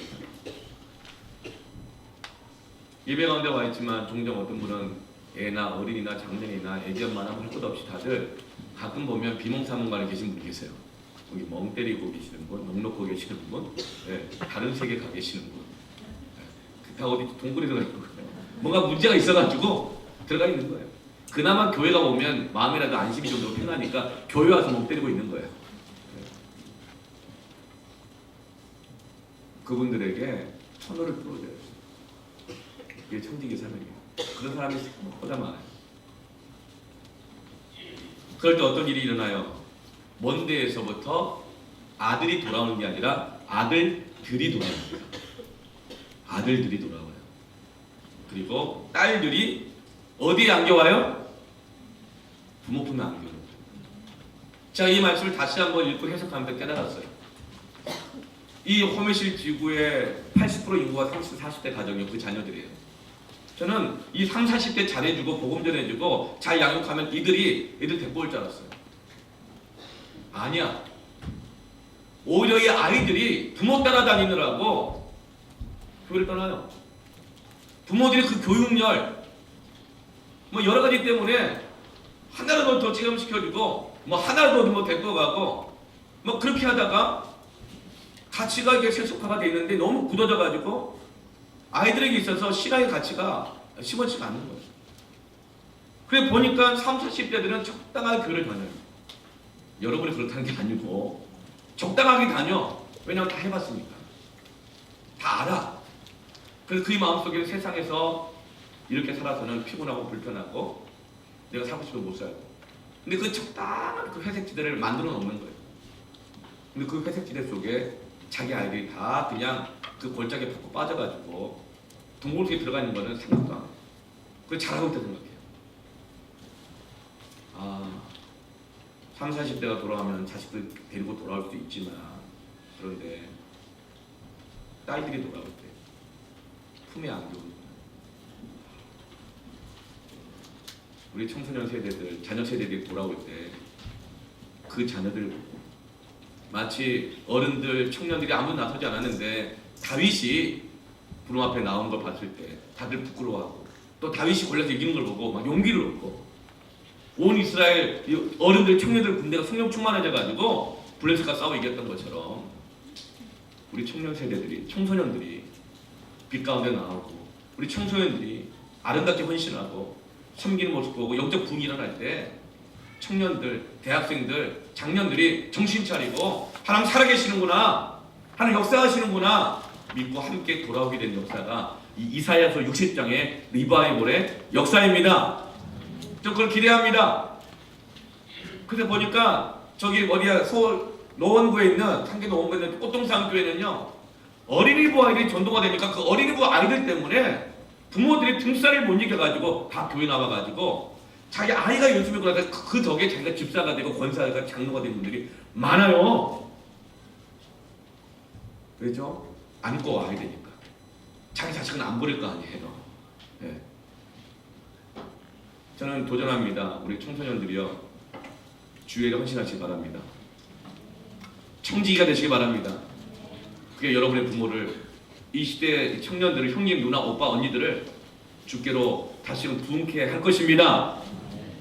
예배 가운데 와 있지만 종종 어떤 분은 애나 어린이나 장년이나 애기엄마나 할 것 없이 다들 가끔 보면 비몽사몽간에 계신 분이 계세요. 여기 멍 때리고 계시는 분, 넋 놓고 계시는 분, 네, 다른 세계 가 계시는 분, 네, 다 어디 동굴에 들어가 있는 거예요. 뭔가 문제가 있어가지고 들어가 있는 거예요. 그나마 교회가 오면 마음이라도 안심이 좀 더 편하니까 교회 와서 멍 때리고 있는 거예요. 네. 그분들에게 터널을 뚫어줘야 돼요. 그게 청지기 사명이에요. 그런 사람이 생각보다 많아요. 그럴 때 어떤 일이 일어나요? 먼 데에서부터 아들이 돌아오는 게 아니라 아들들이 돌아옵니다. 아들들이 돌아와요. 그리고 딸들이 어디에 안겨와요? 부모 품에 안겨와요. 자, 이 말씀을 다시 한번 읽고 해석하면서 깨달았어요. 이 호메실 지구의 80% 인구가 30, 40대 가정이요. 그 자녀들이에요. 저는 이 30, 40대 잘해주고 복음 전해주고 잘 양육하면 애들 데리고 올 줄 알았어요. 아니야. 오히려 이 아이들이 부모 따라다니느라고 교회를 떠나요. 부모들이 그 교육열 뭐 여러 가지 때문에 하나라도 더 체험시켜주고 뭐 하나라도 뭐 데리고 가고 뭐 그렇게 하다가 가치가 이게 세속화가 돼 있는데 너무 굳어져가지고 아이들에게 있어서 신앙의 가치가 심어지가 않는 거예요. 그래 보니까 30, 40대들은 적당하게 교회를 다녀요. 여러분이 그렇다는 게 아니고 적당하게 다녀. 왜냐면 다 해봤으니까. 다 알아. 그래서 그의 마음속에 세상에서 이렇게 살아서는 피곤하고 불편하고 내가 살고 싶어도 못 살고. 근데 그 적당한 그 회색지대를 만들어 놓는 거예요. 근데 그 회색지대 속에 자기 아이들이 다 그냥 그 골짜기에 푹 빠져가지고 동굴 속에 들어가 있는 거는 생각도 안 해요. 그걸 잘하고 있다고 생각해요. 30, 40대가 돌아가면 자식들 데리고 돌아올 수도 있지만 그런데 딸들이 돌아올 때 품에 안겨오는 우리 청소년 세대들, 자녀 세대들이 돌아올 때 그 자녀들 보고 마치 어른들, 청년들이 아무도 나서지 않았는데 다윗이 부름 앞에 나온 걸 봤을 때 다들 부끄러워하고 또 다윗이 골리앗을 이기는 걸 보고 막 용기를 얻고 온 이스라엘 어른들, 청년들 군대가 성령 충만해져가지고 블레셋과 싸워 이겼던 것처럼 우리 청년 세대들이, 청소년들이 빛 가운데 나오고 우리 청소년들이 아름답게 헌신하고 섬기는 모습 보고 영적 부흥이 일어날 때 청년들, 대학생들, 장년들이 정신 차리고 하나님 살아계시는구나, 하나님 역사하시는구나 믿고 함께 돌아오게 된 역사가 이 이사야서 60장의 리바이벌의 역사입니다. 저 그걸 기대합니다. 그래서 보니까 저기 어디야 서울 노원구에 있는 상계 노원구에 있는 꽃동산교회는요 어린이부 아이들이 전도가 되니까 그 어린이부 아이들 때문에 부모들이 등살을 못 이겨가지고 다 교회 나와가지고 자기 아이가 열심히 그러다 그 덕에 자기가 집사가 되고 권사가 장로가 된 분들이 많아요. 왜죠? 안고 와야 되니까. 자기 자식은 안 버릴 거 아니에요. 네. 저는 도전합니다. 우리 청소년들이요 주의를 헌신하시기 바랍니다. 청지기가 되시기 바랍니다. 그게 여러분의 부모를 이 시대 청년들을 형님, 누나, 오빠, 언니들을 주께로 다시금 부흥케 할 것입니다.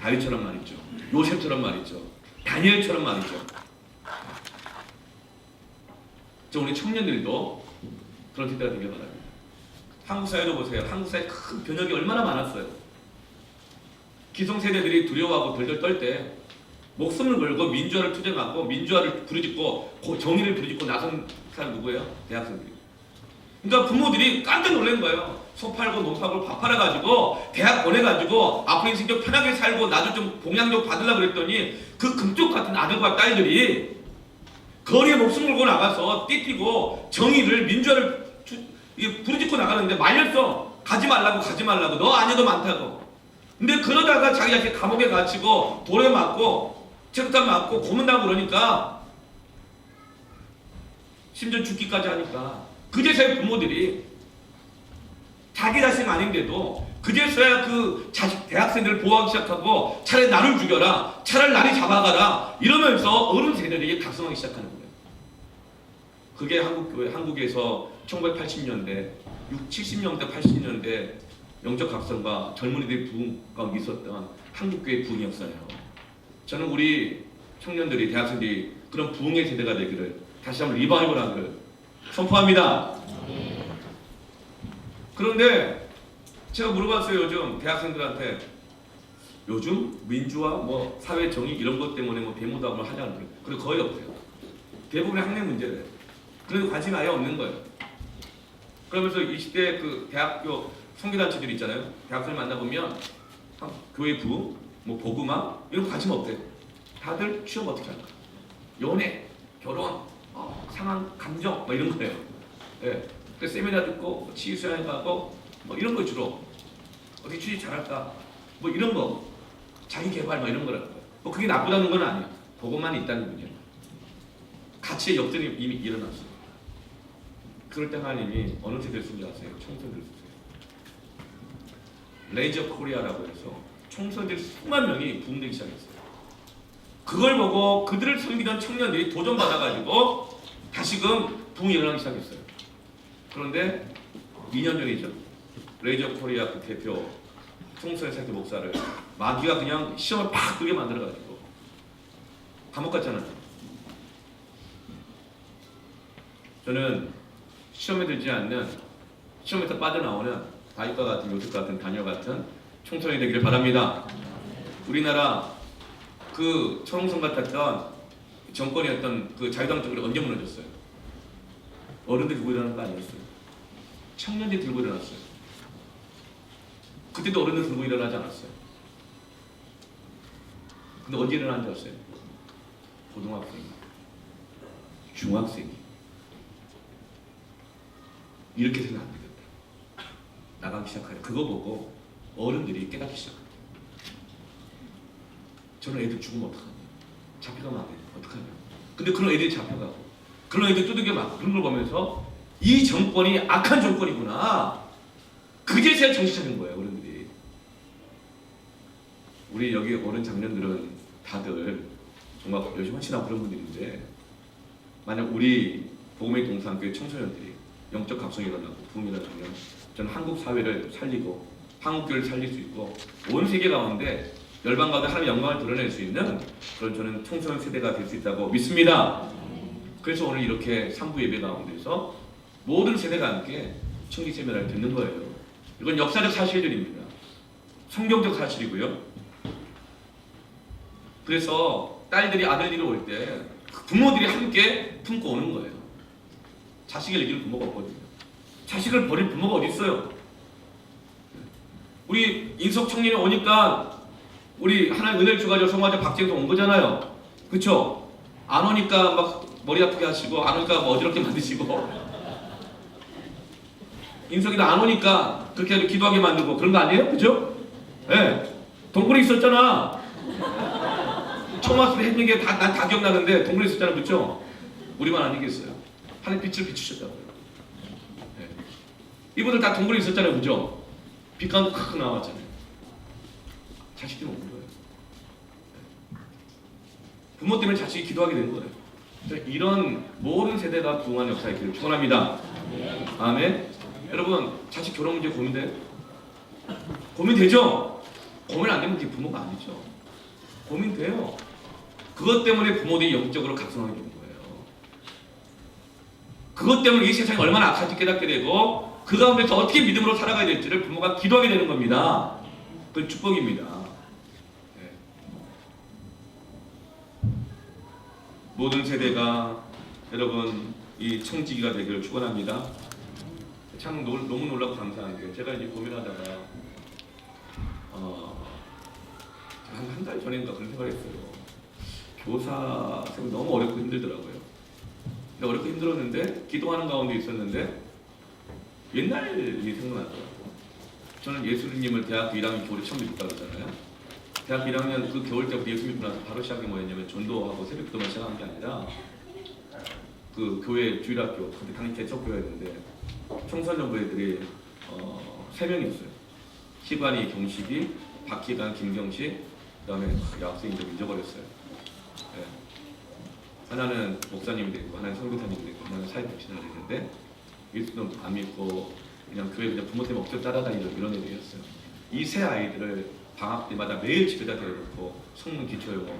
다윗처럼 말이죠. 요셉처럼 말이죠. 다니엘처럼 말이죠. 저 우리 청년들도 그런 시대가 되길 바랍니다. 한국 사회도 보세요. 한국 사회 큰 변혁이 얼마나 많았어요. 기성세대들이 두려워하고 덜덜 떨 때 목숨을 걸고 민주화를 투쟁하고 민주화를 부르짖고 정의를 부르짖고 나선 사람 누구예요? 대학생들이. 그러니까 부모들이 깜짝 놀란 거예요. 소 팔고 농 팔고 밥 팔아가지고 대학 보내가지고 앞으로 인생 좀 편하게 살고 나도 좀 봉양 좀 받으려고 그랬더니 그 금쪽 같은 아들과 딸들이 거리에 목숨 걸고 나가서 뛰뛰고 정의를 민주화를 부르짖고 나가는데 말렸어. 가지 말라고 너 아니도 많다고. 근데 그러다가 자기가 이렇게 감옥에 갇히고 돌에 맞고 책상 맞고 고문당하고 그러니까 심지어 죽기까지 하니까 그제서야 부모들이 자기 자신 아닌데도 그제서야 그 자식 대학생들을 보호하기 시작하고 차라리 나를 죽여라, 차라리 나를 잡아가라 이러면서 어른 세대들이 각성하기 시작하는 거예요. 그게 한국에서 1980년대, 70년대, 80년대 영적 각성과 젊은이들의 부흥 가운데 있었던 한국교회 부흥 역사예요. 저는 우리 청년들이, 대학생들이 그런 부흥의 세대가 되기를 다시 한번 리바이벌하기를 선포합니다. 그런데 제가 물어봤어요. 요즘 대학생들한테 요즘 민주화, 뭐 사회 정의 이런 것 때문에 뭐 데모도 하냐는 거예요. 그래 거의 없어요. 대부분의 학내 문제래요. 그래도 관심이 아예 없는 거예요. 그러면서 20대 그 대학교 선교단체들 있잖아요. 대학생을 만나보면 교회 부흥, 뭐 복음화 이런 관심 없대요. 다들 취업 어떻게 할까? 연애, 결혼, 상황, 감정 뭐 이런 거예요. 예. 그 세미나 듣고 치유 수양회 가고 뭐 이런 거 주로 어떻게 취직 잘할까? 뭐 이런 거 자기 개발 뭐 이런 거라는 거예요. 뭐 그게 나쁘다는 건 아니에요. 그것만 있다는 거예요. 가치의 역전이 이미 일어났어요. 그럴 때 하나님이 어느 세대를 쓰지 아세요? 청소년들을 쓰세요. 레이저 코리아라고 해서 총선들 수만 명이 부흥되기 시작했어요. 그걸 보고 그들을 섬기던 청년들이 도전받아가지고 다시금 부흥이 일어나기 시작했어요. 그런데 2년 전이죠. 레이저 코리아 그 대표 총선의 상태 목사를 마귀가 그냥 시험을 팍 끌게 만들어가지고 감옥 갔잖아요. 저는 시험에 들지 않는, 시험에서 빠져나오는 다윗과 같은, 요셉 같은, 다니엘 같은 총선이 되기를 바랍니다. 우리나라 그 초롱성 같았던 정권이었던 그 자유당 쪽으로 언제 무너졌어요? 어른들이 들고 일어나는 거 아니었어요? 청년들이 들고 일어났어요. 그때도 어른들 들고 일어나지 않았어요. 근데 언제 일어난 줄 아세요? 고등학생이, 중학생이. 이렇게 되면 안 되겠다. 나가기 시작하요. 그거 보고 어른들이 깨닫기 시작합니다. 저는 애들 죽으면 어떡하냐. 잡혀가면 안 돼. 어떡하냐. 근데 그런 애들이 잡혀가고 그런 애들 두들겨 맞고 그런 걸 보면서 이 정권이 악한 정권이구나. 그제서야 정신 차린 거예요. 어른들이. 우리 여기 어른 장년들은 다들 정말 열심히 하시나 그런 분들인데, 만약 우리 복음의 동산교회 청소년들이 영적 각성이 일어나고 부흥이 일어나면 저는 한국 사회를 살리고 한국 교회를 살릴 수 있고 온 세계 가운데 열방 가운데 하나님의 영광을 드러낼 수 있는 그런 저는 청소년 세대가 될 수 있다고 믿습니다. 그래서 오늘 이렇게 3부 예배 가운데서 모든 세대가 함께 청기 세미나를 듣는 거예요. 이건 역사적 사실들입니다. 성경적 사실이고요. 그래서 딸들이 아들들이 올 때 부모들이 함께 품고 오는 거예요. 자식을 이길 부모가 없거든요. 자식을 버릴 부모가 어디 있어요? 우리 인석 청년이 오니까 우리 하나님 은혜를 주가지고 성화자 박재성 온 거잖아요. 그렇죠? 안 오니까 막 머리 아프게 하시고 안 오니까 뭐 어지럽게 만드시고 인석이도 안 오니까 그렇게 기도하게 만들고 그런 거 아니에요? 그죠? 예. 네. 동굴에 있었잖아. 처음 왔을 때 했는 게 난 다 기억나는데 동굴에 있었잖아. 그죠? 우리만 아니겠어요. 하늘 빛을 비추셨다고요. 네. 이분들 다 동굴에 있었잖아요. 그죠? 빛 가운데 크크 나왔잖아요. 자식들이 온 거예요. 네. 부모 때문에 자식이 기도하게 된 거예요. 이런 모든 세대가 부흥하는 역사의 길을 축원합니다. 아멘. 여러분, 자식 결혼 문제 고민돼요? 고민되죠? 고민 안 되면 그게 부모가 아니죠. 고민돼요. 그것 때문에 부모들이 영적으로 각성하게 되는 거예요. 그것 때문에 이 세상이 얼마나 악한지 깨닫게 되고 그 가운데서 어떻게 믿음으로 살아가야 될지를 부모가 기도하게 되는 겁니다. 그건 축복입니다. 네. 모든 세대가 여러분 이 청지기가 되기를 축원합니다. 참 너무 놀랍고 감사한 게 제가 이제 고민하다가 한 달 전인가 그런 생각을 했어요. 교사 생활이 너무 어렵고 힘들더라고요. 근데 어렵고 힘들었는데 기도하는 가운데 있었는데 옛날이 생각나더라고요. 저는 예수님을 대학교 1학년 겨울에 처음 믿었다고 했잖아요. 대학교 1학년 그 겨울 때부터 예수 믿고 나서 바로 시작한 게 뭐였냐면 전도하고 새벽기도만 시작한 게 아니라 그 교회 주일학교, 그때 당연히 개척교회였는데 청소년부 애들이 3명이었어요. 희관이, 경식이, 박희관, 김경식, 그 다음에 여학생이 좀 잊어버렸어요. 네. 하나는 목사님이 되고 하나는 선교사님이 되고 하나는 사회복지사가 되는데 예수도 안 믿고 그냥 교회 그냥 부모 때문에 억지로 따라다니는 이런 애들이었어요. 이 세 아이들을 방학 때마다 매일 집에다 데려놓고 성문 기초용어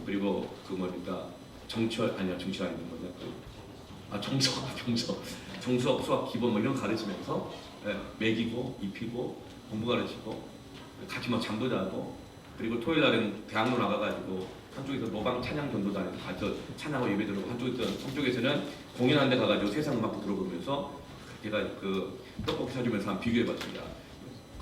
그리고 그 뭐니까 정치학 아니야 정치학 아니면 뭐냐 정수학 수학 기본 뭐 이런 거 가르치면서 먹이고 입히고 공부 가르치고 같이 막 잠도 자고 그리고 토요일 날은 대학로 나가가지고 한쪽에서 노방 찬양 전도도 하면서 가서 찬양하고 예배 드리고 한쪽에서는 공연하는 데 가가지고 세상 음악도 들어보면서 제가 그 떡볶이 사주면서 한번 비교해봤습니다.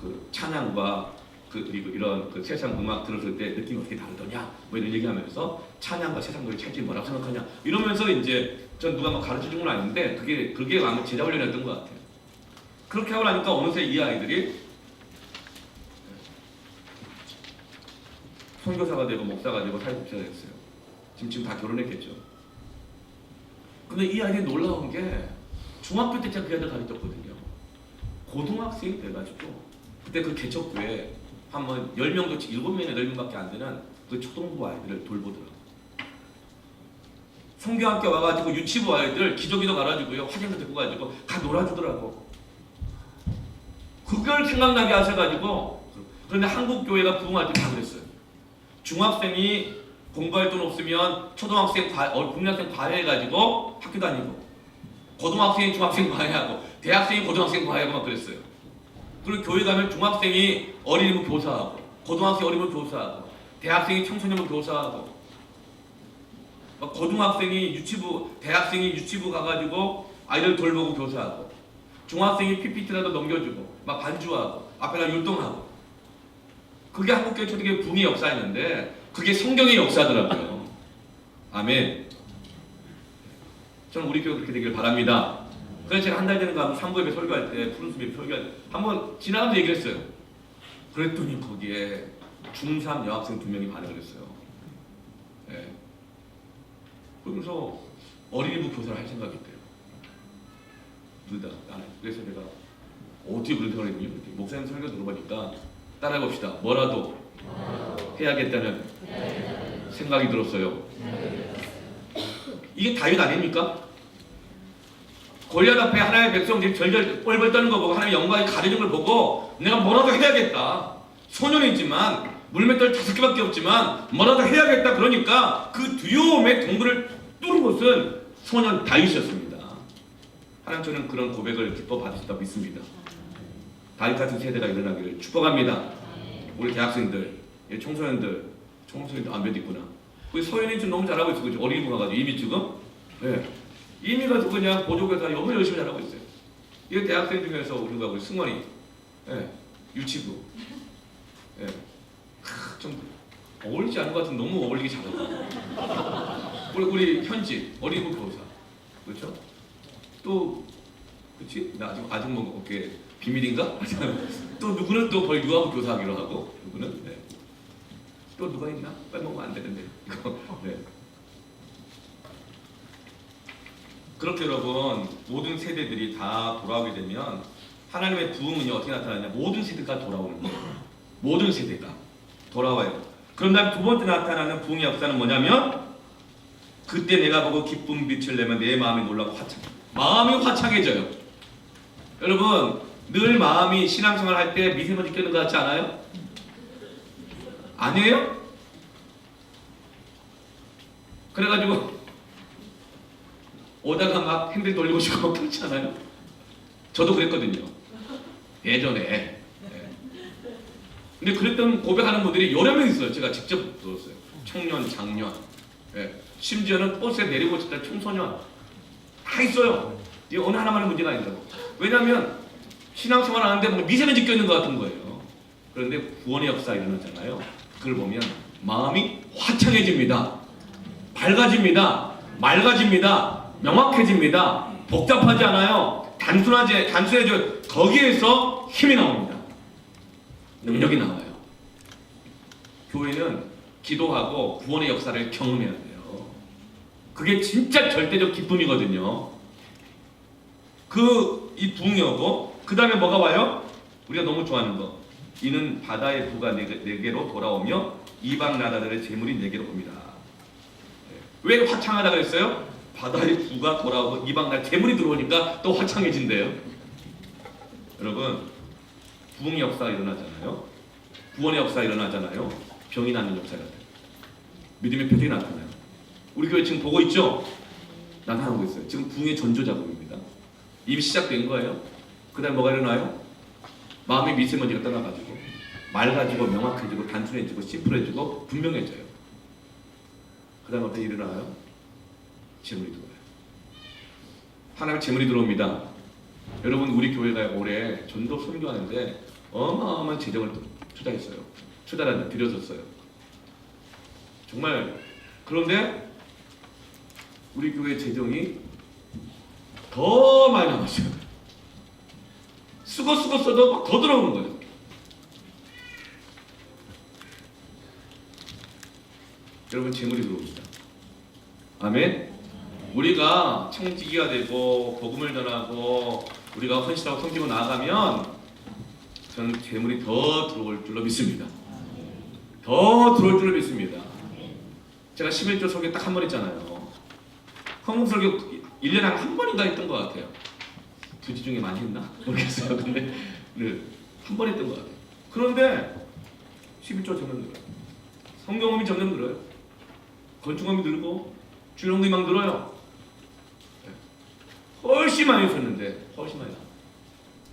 그 찬양과 그리고 이런 그 세상 음악 들었을 때 느낌이 어떻게 다르더냐 뭐 이런 얘기하면서 찬양과 세상 노래 차이점이 뭐라고 생각하냐 이러면서 이제 전 누가 막 가르쳐준 건 아닌데 그게 아마 제자 훈련이었던 것 같아요. 그렇게 하고 나니까 어느새 이 아이들이 선교사가 되고 목사가 되고 사회복지사가 됐어요. 지금 다 결혼했겠죠. 근데 이 아이들이 놀라운 게 중학교 때 제가 그 애들 가르쳤거든요. 고등학생이 돼가지고 그때 그 개척교회 한번 10명도 7명이나 10명밖에 안 되는 그 초등부 아이들을 돌보더라고요. 성경학교 와가지고 유치부 아이들 기저귀도 갈아주고요, 화장도 데리고 가지고 가 놀아주더라고. 그걸 생각나게 하셔가지고. 그런데 한국 교회가 부흥할 때 다 그랬어요. 중학생이 공부할 돈 없으면 초등학생 국민학생 과외해가지고 학교 다니고, 고등학생이 중학생 과외하고, 대학생이 고등학생 과외하고 막 그랬어요. 그리고 교회 가면 중학생이 어린이부 교사하고, 고등학생이 어린이부 교사하고, 대학생이 청소년부 교사하고, 막 고등학생이 유치부, 대학생이 유치부 가가지고 아이들 돌보고 교사하고, 중학생이 PPT라도 넘겨주고 막 반주하고 앞에다 율동하고. 그게 한국교회 초대교회 붕의 역사였는데 그게 성경의 역사더라고요. 아멘. 저는 우리 교회 그렇게 되길 바랍니다. 그래서 제가 한 달 되는 거 한번 산부예배 설교할 때, 푸른숲 예배 설교할 때 한번 지나가면서 얘기를 했어요. 그랬더니 거기에 중3 여학생 2명이 반응을 했어요. 네. 그러면서 어린이부 교사를 할 생각이 있대요. 둘 다. 그래서 내가 어떻게 그런 생각을 했군요. 목사님 설교 들어보니까 따라해봅시다. 뭐라도 해야겠다는 생각이 들었어요. 이게 다윗 아닙니까? 골리앗 앞에 하나님의 백성들이 절절 뻘뻘 떠는 거 보고 하나님의 영광이 가려진 걸 보고 내가 뭐라도 해야겠다. 소년이지만 물맷돌 5개밖에 없지만 뭐라도 해야겠다. 그러니까 그 두려움의 동굴을 뚫은 것은 소년 다윗이었습니다. 하나님, 저는 그런 고백을 기뻐 받으셨다고 믿습니다. 다윗 같은 세대가 일어나기를 축복합니다. 우리 대학생들, 청소년들 몇 있구나. 우리 서현이 지금 너무 잘하고 있어. 그죠? 어린이집 가가지고 이미 지금, 네. 이미 가지고 그냥 보조교사 너무 열심히 잘하고 있어요. 이 대학생 중에서 우리가 우리 승원이, 네. 유치부, 네. 좀 어울리지 않은 것 같은 너무 어울리기 잘하고. 우리 현지 어린이집 교사, 그렇죠? 또, 그렇지? 나 아직 뭐 어떻게 비밀인가? 또 누구는 또 벌 유아부 교사하기로 하고, 누구는, 네. 또 누가 있나? 빼먹으면 안 되는데 이거. 네. 그렇게 여러분, 모든 세대들이 다 돌아오게 되면 하나님의 부흥은요 어떻게 나타나냐? 모든 세대가 돌아오는 거예요. 모든 세대가 돌아와요. 그런 다음 두 번째 나타나는 부흥의 역사는 뭐냐면, 그때 내가 보고 기쁨 빛을 내면 내 마음이 놀라고 마음이 화창해져요. 여러분, 늘 마음이 신앙생활 할 때 미세먼지 껴는 것 같지 않아요? 아니에요? 그래가지고 오다가 막 핸들 돌리고 싶고 그렇지 않아요? 저도 그랬거든요. 예전에. 네. 근데 그랬던 고백하는 분들이 여러 명 있어요. 제가 직접 들었어요. 청년, 장년, 네. 심지어는 버스에 내리고 있을 때 청소년 다 있어요. 이 어느 하나만의 문제가 아니라고. 왜냐하면 신앙생활 하는데 뭐 미세먼지 껴있는 것 같은 거예요. 그런데 구원의 역사 일어나잖아요. 그걸 보면 마음이 화창해집니다. 밝아집니다. 맑아집니다. 명확해집니다. 복잡하지 않아요. 단순해져. 거기에서 힘이 나옵니다. 능력이 나와요. 교회는 기도하고 구원의 역사를 경험해야 돼요. 그게 진짜 절대적 기쁨이거든요. 이 부흥이 오고, 그 다음에 뭐가 와요? 우리가 너무 좋아하는 거. 이는 바다의 부가 내게로 돌아오며 이방 나라들의 재물이 내게로 옵니다. 왜 화창하다 그랬어요? 바다의 부가 돌아오고 이방 나라 재물이 들어오니까 또 화창해진대요. 여러분, 부흥의 역사가 일어나잖아요. 구원의 역사가 일어나잖아요. 병이 낫는 역사가 돼요. 믿음의 표적이 나타나요. 우리 교회 지금 보고 있죠? 나타나고 있어요. 지금 부흥의 전조 작업입니다. 이미 시작된 거예요. 그 다음에 뭐가 일어나요? 마음의 미세먼지가 떠나가지고 맑아지고 명확해지고 단순해지고 심플해지고 분명해져요. 그 다음에 어떻게 일어나요? 재물이 들어와요. 하나님의 재물이 들어옵니다. 여러분, 우리 교회가 올해 전도 선교하는데 어마어마한 재정을 투자했어요. 투자를 들여줬어요. 정말. 그런데 우리 교회 재정이 더 많이 남았어요. 쓰고 써도 막 더 들어오는 거예요. 여러분, 재물이 들어옵니다. 아멘. 우리가 청지기가 되고 복음을 전하고 우리가 헌신하고 섬기고 나아가면 저는 재물이 더 들어올 줄로 믿습니다. 더 들어올 줄로 믿습니다. 제가 11조 설교 딱 한 번 했잖아요. 헌금 설교 1년에 한 번인가 했던 것 같아요. 2주 중에 많이 했나? 모르겠어요. 근데 네, 한 번 했던 것 같아요. 그런데 11조 점점 늘어요. 성경험이 점점 늘어요. 건축험이 늘고 주일헌금이 막 늘어요. 네. 훨씬 많이 썼는데 훨씬 많이 나와요.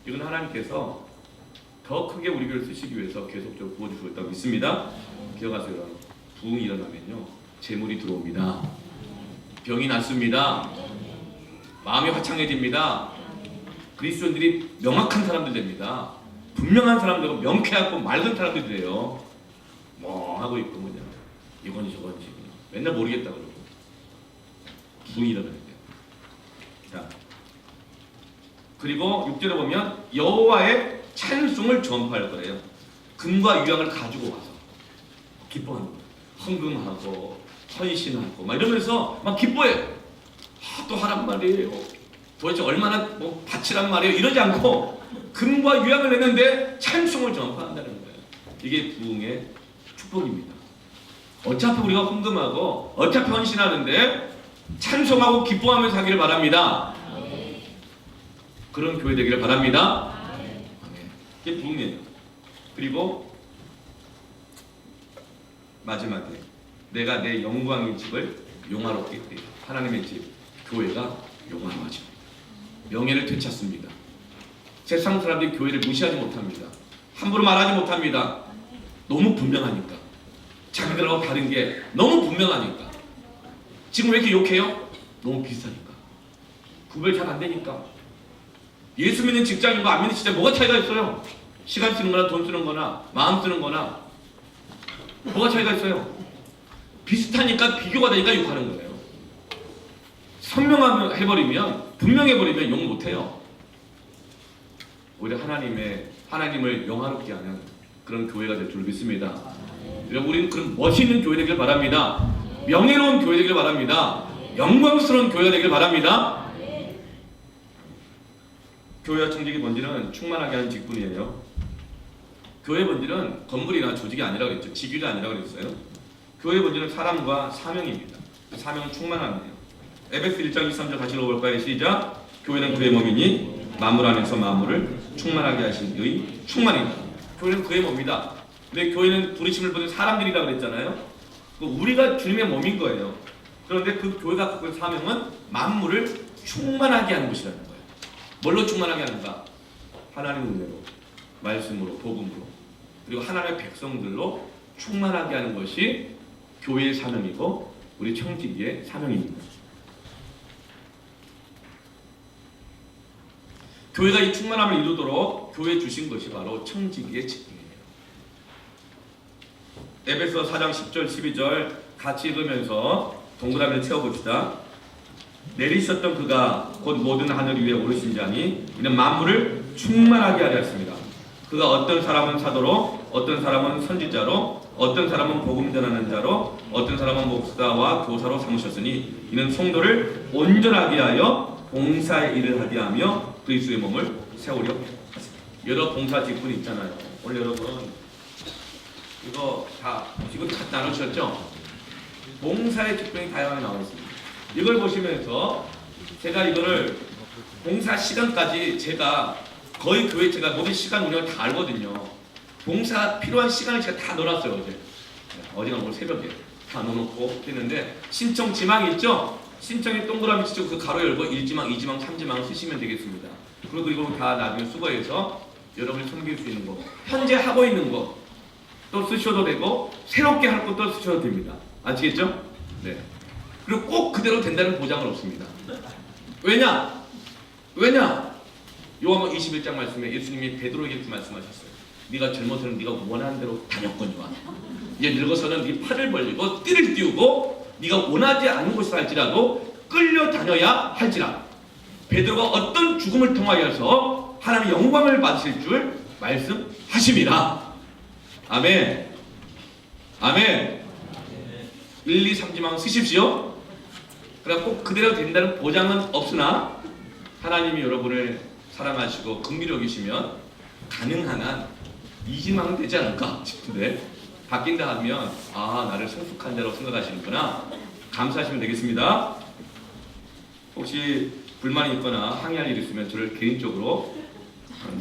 이건 하나님께서 더 크게 우리 교회를 쓰시기 위해서 계속적으로 부어주시고 있다고 믿습니다. 기억하세요. 부흥이 일어나면요 재물이 들어옵니다. 병이 낫습니다. 마음이 화창해집니다. 그리스도인들이 명확한 사람들 됩니다. 분명한 사람들하고 명쾌하고 맑은 사람들이 돼요. 뭐 하고 있고 뭐냐 이건지 저건지 맨날 모르겠다 그러고 부흥이 일어나야 돼요. 자, 그리고 6절에 보면 여호와의 찬송을 전파할 거예요. 금과 유향을 가지고 와서 기뻐하는 거예요. 헌금하고 헌신하고 막 이러면서 막 기뻐해요. 또 하란 말이에요. 도대체 얼마나 뭐 바치란 말이에요. 이러지 않고 금과 유향을 내는데 찬송을 전파한다는 거예요. 이게 부흥의 축복입니다. 어차피 우리가 헌금하고 어차피 헌신하는데 찬송하고 기뻐하면서 하기를 바랍니다. 그런 교회 되기를 바랍니다. 이게 부흥이에요. 그리고 마지막에 내가 내 영광의 집을 용화롭게 해요. 하나님의 집, 교회가 용화로워집니다. 명예를 되찾습니다. 세상 사람들이 교회를 무시하지 못합니다. 함부로 말하지 못합니다. 너무 분명하니까. 자기들하고 다른 게 너무 분명하니까. 지금 왜 이렇게 욕해요? 너무 비싸니까. 구별 잘 안 되니까. 예수 믿는 직장인과 안 믿는 직장 뭐가 차이가 있어요? 시간 쓰는 거나 돈 쓰는 거나 마음 쓰는 거나 뭐가 차이가 있어요? 비슷하니까 비교가 되니까 욕하는 거예요. 선명하면 해버리면 분명해버리면 욕 못해요. 오히려 하나님을 영화롭게 하는 그런 교회가 될 줄 믿습니다. 여러분 우리는 그런 멋있는 교회 되길 바랍니다. 명예로운 교회 되길 바랍니다. 영광스러운 교회가 되길 바랍니다. 교회와 청직의 본질은 충만하게 하는 직분이에요. 교회의 본질은 건물이나 조직이 아니라 그랬죠. 직위가 아니라 그랬어요. 교회의 본질은 사람과 사명입니다. 그 사명은 충만함이에요. 에베소 1장 23절 다시 읽어볼까요? 시작. 교회는 그의 몸이니 만물 안에서 만물을 충만하게 하신 그의 충만이다. 교회는 그의 몸이다. 근데 교회는 부르심을 받은 사람들이라고 그랬잖아요. 우리가 주님의 몸인 거예요. 그런데 그 교회가 갖고 있는 사명은 만물을 충만하게 하는 것이라는 거예요. 뭘로 충만하게 하는가? 하나님의 은혜로, 말씀으로, 복음으로, 그리고 하나님의 백성들로 충만하게 하는 것이 교회의 사명이고 우리 청지기의 사명입니다. 교회가 이 충만함을 이루도록 교회에 주신 것이 바로 청지기의 직분이에요. 에베소 4장 10절 12절 같이 읽으면서 동그라미를 채워봅시다. 내리셨던 그가 곧 모든 하늘 위에 오르신 자니 이는 만물을 충만하게 하려 했습니다. 그가 어떤 사람은 사도로, 어떤 사람은 선지자로, 어떤 사람은 복음 전하는 자로, 어떤 사람은 목사와 교사로 삼으셨으니 이는 성도를 온전하게 하여 봉사의 일을 하게 하며 그리스도의 몸을 세우려 하십니다. 여러 봉사 직분이 있잖아요. 오늘 여러분 이거 다 나누셨죠? 봉사의 직분이 다양하게 나와 있습니다. 이걸 보시면서 제가 이거를 봉사 시간까지 제가 거의 교회 제가 모든 시간 운영을 다 알거든요. 봉사 필요한 시간을 제가 다 넣어놨어요. 어제가 오늘 새벽에 다 넣어놓고 했는데 신청 지망이 있죠? 신청에 동그라미 치고 그 가로 열고 1지망, 2지망, 3지망을 쓰시면 되겠습니다. 그리고 이거 다 나중에 수거해서 여러분이 섬길 수 있는 거, 현재 하고 있는 거 또 쓰셔도 되고 새롭게 할 것도 쓰셔도 됩니다. 아시겠죠? 네. 그리고 꼭 그대로 된다는 보장은 없습니다. 왜냐? 요한복음 21장 말씀에 예수님이 베드로에게 이렇게 말씀하셨어요. 네가 젊어서는 네가 원하는 대로 다녔거니와 이제 늙어서는 네 팔을 벌리고 띠를 띄우고 네가 원하지 않는 곳에 살지라도 끌려다녀야 할지라. 베드로가 어떤 죽음을 통하여서 하나님의 영광을 받으실 줄 말씀하십니다. 아멘. 아멘. 1, 2, 3지망 쓰십시오. 그러나 꼭 그대로 된다는 보장은 없으나 하나님이 여러분을 사랑하시고 긍휼히 여기시면 가능한 한 20만 원 되지 않을까 싶은데 바뀐다 하면 아 나를 성숙한 자라고 생각하시는구나. 감사하시면 되겠습니다. 혹시 불만이 있거나 항의할 일 있으면 저를 개인적으로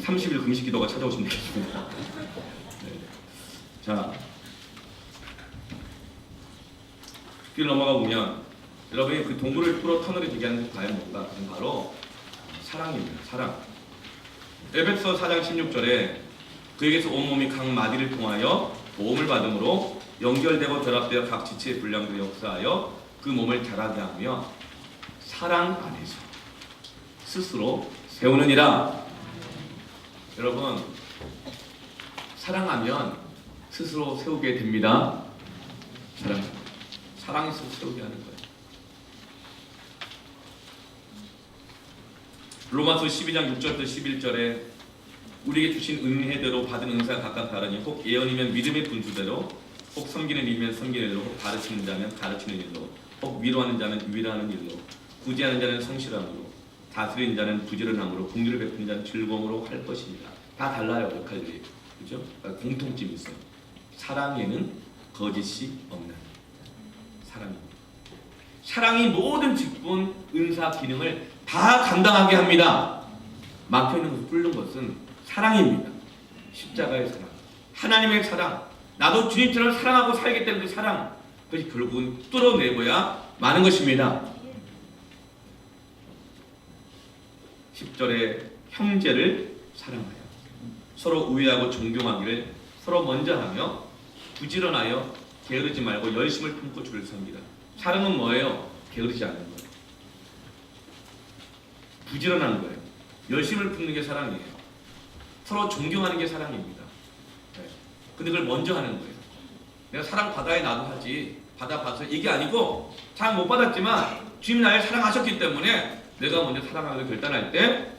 30일 금식 기도가 찾아오시면 되겠습니다. 네. 자, 길 넘어가 보면 여러분이 그 동굴을 뚫어 터널이 되게 하는 게 과연 뭔가? 그건 바로 사랑입니다. 사랑. 에베소 4장 16절에 그에게서 온몸이 각 마디를 통하여 도움을 받음으로 연결되고 결합되어 각 지체의 분량들이 역사하여 그 몸을 자라게 하며 사랑 안에서 스스로 세우느니라. 여러분 사랑하면 스스로 세우게 됩니다. 사랑이 스스로 세우게 하는 거예요. 로마서 12장 6절부터 11절에 우리에게 주신 은혜대로 받은 은사가 각각 다르니 혹 예언이면 믿음의 분수대로 혹 섬기는 일이면 섬기는 일로 혹 가르치는 자면 가르치는 일로 혹 위로하는 자는 위로하는 일로 구제하는 자는 성실함으로 다스리는 자는 부지런함으로 긍휼을 베푸는 자는 즐거움으로 할 것입니다. 다 달라요 역할들이. 그죠? 그러니까 공통점이 있어요. 사랑에는 거짓이 없는 사랑입니다. 사랑이 모든 직분, 은사, 기능을 다 감당하게 합니다. 막혀있는 것을 뚫는 것은 사랑입니다. 십자가의 사랑, 하나님의 사랑, 나도 주님처럼 사랑하고 살겠다는 그 사랑, 그것이 결국은 뚫어내고야 마는 것입니다. 10절에 형제를 사랑하여 서로 우애하고 존경하기를 서로 먼저 하며 부지런하여 게으르지 말고 열심을 품고 주를 섬기라. 사랑은 뭐예요? 게으르지 않는 거예요. 부지런한 거예요. 열심을 품는 게 사랑이에요. 서로 존경하는 게 사랑입니다. 네. 근데 그걸 먼저 하는 거예요. 내가 사랑 받아야 나도 하지. 받아봐서 이게 아니고 사랑 못 받았지만 주님이 나를 사랑하셨기 때문에 내가 먼저 사랑하기를 결단할 때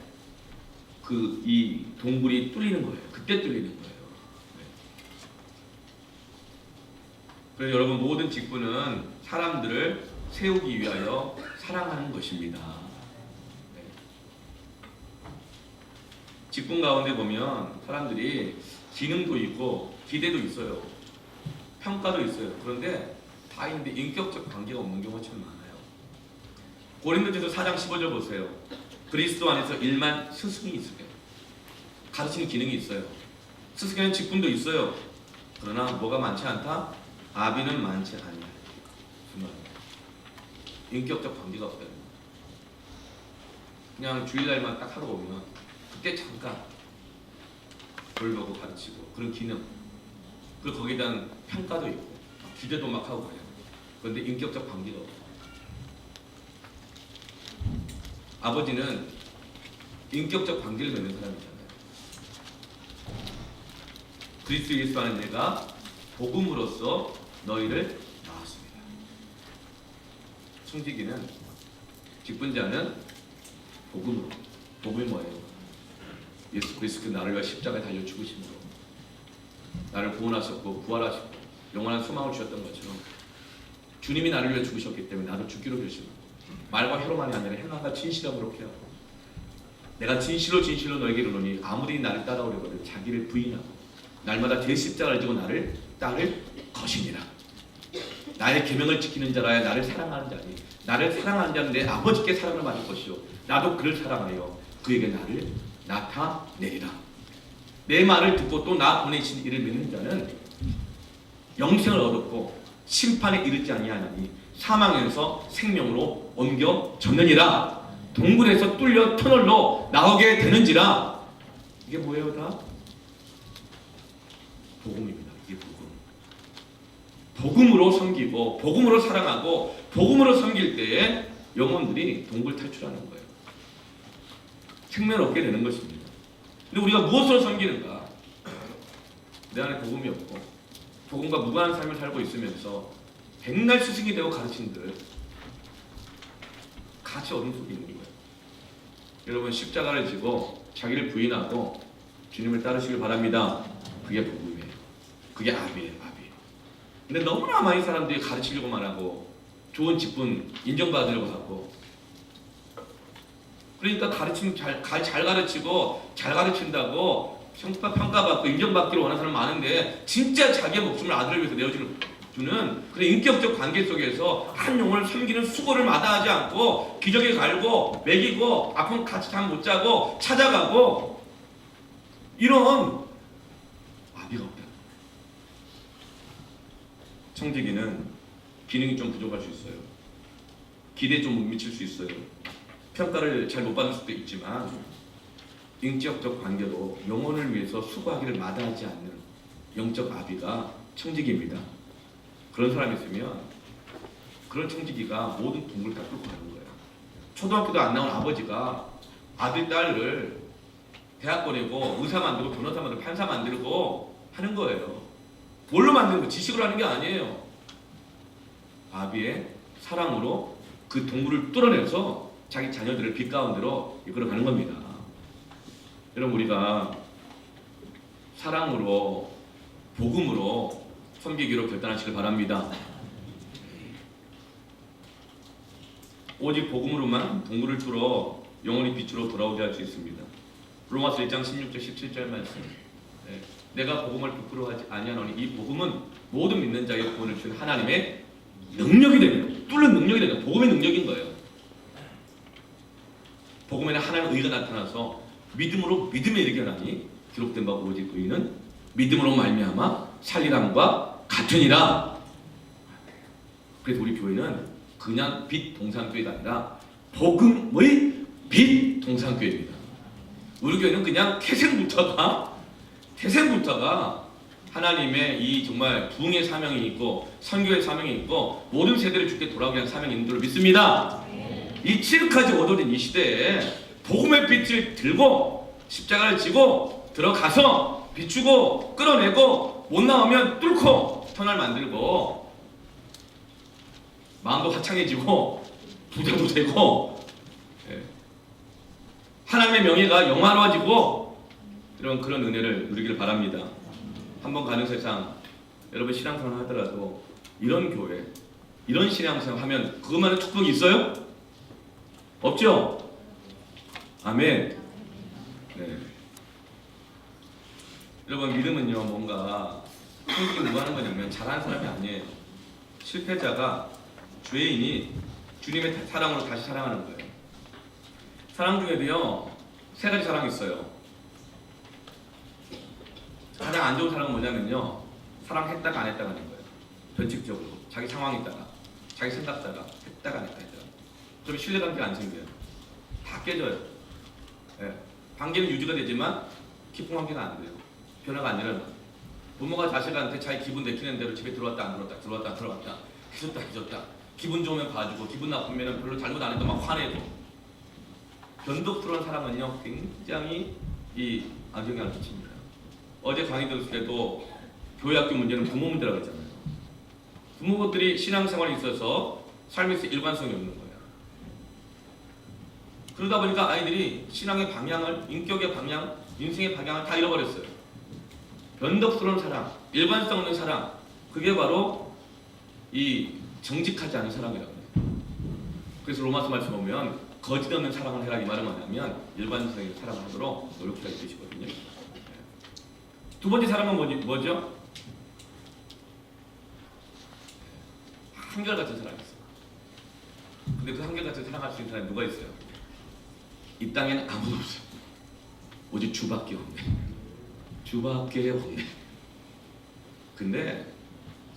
그 이 동굴이 뚫리는 거예요. 그때 뚫리는 거예요. 네. 그래서 여러분 모든 직분은 사람들을 세우기 위하여 사랑하는 것입니다. 네. 직분 가운데 보면 사람들이 기능도 있고 기대도 있어요. 평가도 있어요. 그런데 다 있는데 인격적 관계가 없는 경우가 참 많아요. 고린도전서 4장 15절 보세요. 그리스도 안에서 일만 스승이 있으며 가르치는 기능이 있어요. 스승에는 직분도 있어요. 그러나 뭐가 많지 않다? 아비는 많지 않냐. 인격적 관계가 없다는 거예요. 그냥 주일날만 딱 하러 오면 그때 잠깐 돌보고 가르치고 그런 기능, 그리고 거기에 대한 평가도 있고 기대도 막 하고 그래요. 그런데 인격적 관계가 없어요. 아버지는 인격적 관계를 맺는 사람이잖아요. 그리스도 예수 안에 내가 복음으로써 너희를 낳았습니다. 청지기는 직분자는 복음으로. 복음이 뭐예요? 예수 그리스도 나를 위해 십자가에 달려 죽으심으로 나를 구원하셨고 부활하시고 영원한 소망을 주셨던 것처럼 주님이 나를 위해 죽으셨기 때문에 나도 죽기로 결심하고 말과 혀로만이 아니라 행함과 진실함으로 피하고 내가 진실로 너에게 이르노니 아무리 나를 따라오려거든 자기를 부인하고 날마다 제 십자가를 지고 나를 따를 것이니라. 나의 계명을 지키는 자라야 나를 사랑하는 자니 나를 사랑하는 자는 내 아버지께 사랑을 받을 것이요 나도 그를 사랑하여 그에게 나를 나타내리라. 내 말을 듣고 또 나 보내신 이를 믿는 자는 영생을 얻었고 심판에 이르지 아니하나니 사망에서 생명으로 옮겨졌느니라. 동굴에서 뚫려 터널로 나오게 되는지라. 이게 뭐예요? 다 복음입니다. 이게 복음. 복음으로 섬기고 복음으로 사랑하고 복음으로 섬길 때에 영혼들이 동굴 탈출하는 거예요. 생명을 얻게 되는 것입니다. 근데 우리가 무엇으로 섬기는가? 내 안에 복음이 없고 복음과 무관한 삶을 살고 있으면서 백날 스승이 되고 가르친들 같이 어둠 속에 있는 거예요. 여러분 십자가를 지고 자기를 부인하고 주님을 따르시길 바랍니다. 그게 복음이에요. 그게 아비예요. 아비. 근데 너무나 많은 사람들이 가르치려고만 하고 좋은 직분 인정받으려고 하고 그러니까 가르치면 잘 가르치고 잘 가르친다고 평가받고 인정받기를 원하는 사람 많은데 진짜 자기의 목숨을 아들을 위해서 내어주는 그런 인격적 관계 속에서 한 영혼을 섬기는 수고를 마다하지 않고 기저귀 갈고 먹이고 아프면 같이 잠 못 자고 찾아가고 이런 아비가 없다. 청지기는 기능이 좀 부족할 수 있어요. 기대에 좀 못 미칠 수 있어요. 평가를 잘 못 받을 수도 있지만 인격적 관계로 영혼을 위해서 수고하기를 마다하지 않는 영적 아비가 청지기입니다. 그런 사람이 있으면 그런 청지기가 모든 동굴을 다 뚫고 가는 거예요. 초등학교도 안 나온 아버지가 아들, 딸을 대학 보내고 의사 만들고 변호사 만들고 판사 만들고 하는 거예요. 뭘로 만드는 거? 지식으로 하는 게 아니에요. 아비의 사랑으로 그 동굴을 뚫어내서 자기 자녀들을 빛 가운데로 이끌어가는 겁니다. 여러분, 우리가 사랑으로 복음으로 섬기기로 결단하시길 바랍니다. 오직 복음으로만 동굴을 뚫어 영원히 빛으로 돌아오게 할 수 있습니다. 로마서 1장 16절 17절 말씀. 내가 복음을 부끄러워하지 아니하노니 이 복음은 모든 믿는 자의 구원을 주신 하나님의 능력이 됩니다. 뚫는 능력이 됩니다. 복음의 능력인 거예요. 복음에는 하나님의 의가 나타나서 믿음으로 믿음에 이르게 하나니 기록된 바 오직 의는 믿음으로 말미암아 살리람과 같으니라. 그래서 우리 교회는 그냥 빛 동산교회가 아니라 복음의 빛 동산교회입니다. 우리 교회는 그냥 태생부터가 하나님의 이 정말 부흥의 사명이 있고 선교의 사명이 있고 모든 세대를 주께 돌아오게 한 사명이 있는 줄 믿습니다. 이 칠흑하지 어두워진 이 시대에 복음의 빛을 들고 십자가를 지고 들어가서 비추고 끌어내고 못 나오면 뚫고 터널 만들고 마음도 화창해지고 부자도 되고 하나님의 명예가 영화로워지고 이런 그런 은혜를 누리길 바랍니다. 한번 가는 세상 여러분 신앙생활 하더라도 이런 교회 이런 신앙생활 하면 그것만의 축복이 있어요? 없죠? 아멘. 네. 여러분 믿음은요 뭔가 성격이 뭐 하는 거냐면 잘하는 사람이 아니에요. 실패자가 죄인이 주님의 사랑으로 다시 사랑하는 거예요. 사랑 중에도요 세 가지 사랑이 있어요. 가장 안 좋은 사랑은 뭐냐면요 사랑했다가 안 했다가 하는 거예요. 변칙적으로 자기 상황에다가 자기 생각다가 했다가 안 했다가 그럼 신뢰관계가 안 생겨요. 다 깨져요. 네. 관계는 유지가 되지만 기쁨 관계가 안 돼요. 변화가 안 일어나. 부모가 자식한테 자기 기분 내키는 대로 집에 들어왔다 안 들어왔다 들어왔다 안 들어왔다 해줬다 해줬다 기분 좋으면 봐주고 기분 나쁘면 별로 잘못 안 해도 막 화내고 변덕스러운 사람은요 굉장히 이 악영향을 끼칩니다. 어제 강의 들었을 때도 교회 학교 문제는 부모 문제라고 했잖아요. 부모들이 신앙생활에 있어서 삶에서 일관성이 없는 거예요. 그러다 보니까 아이들이 신앙의 방향을, 인격의 방향, 인생의 방향을 다 잃어버렸어요. 변덕스러운 사랑, 일관성 없는 사랑, 그게 바로 이 정직하지 않은 사랑이라고 해요. 그래서 로마서 말씀 보면 거짓 없는 사랑을 해라 이 말은 뭐냐면 일관성의 사랑을 하도록 노력해야 되시거든요. 두 번째 사랑은 뭐죠? 한결같은 사랑이 있어요. 근데 그 한결같은 사랑할 수 있는 사람이 누가 있어요? 이 땅에는 아무도 없어요. 오직 주밖에 없네. 주밖에 없네. 근데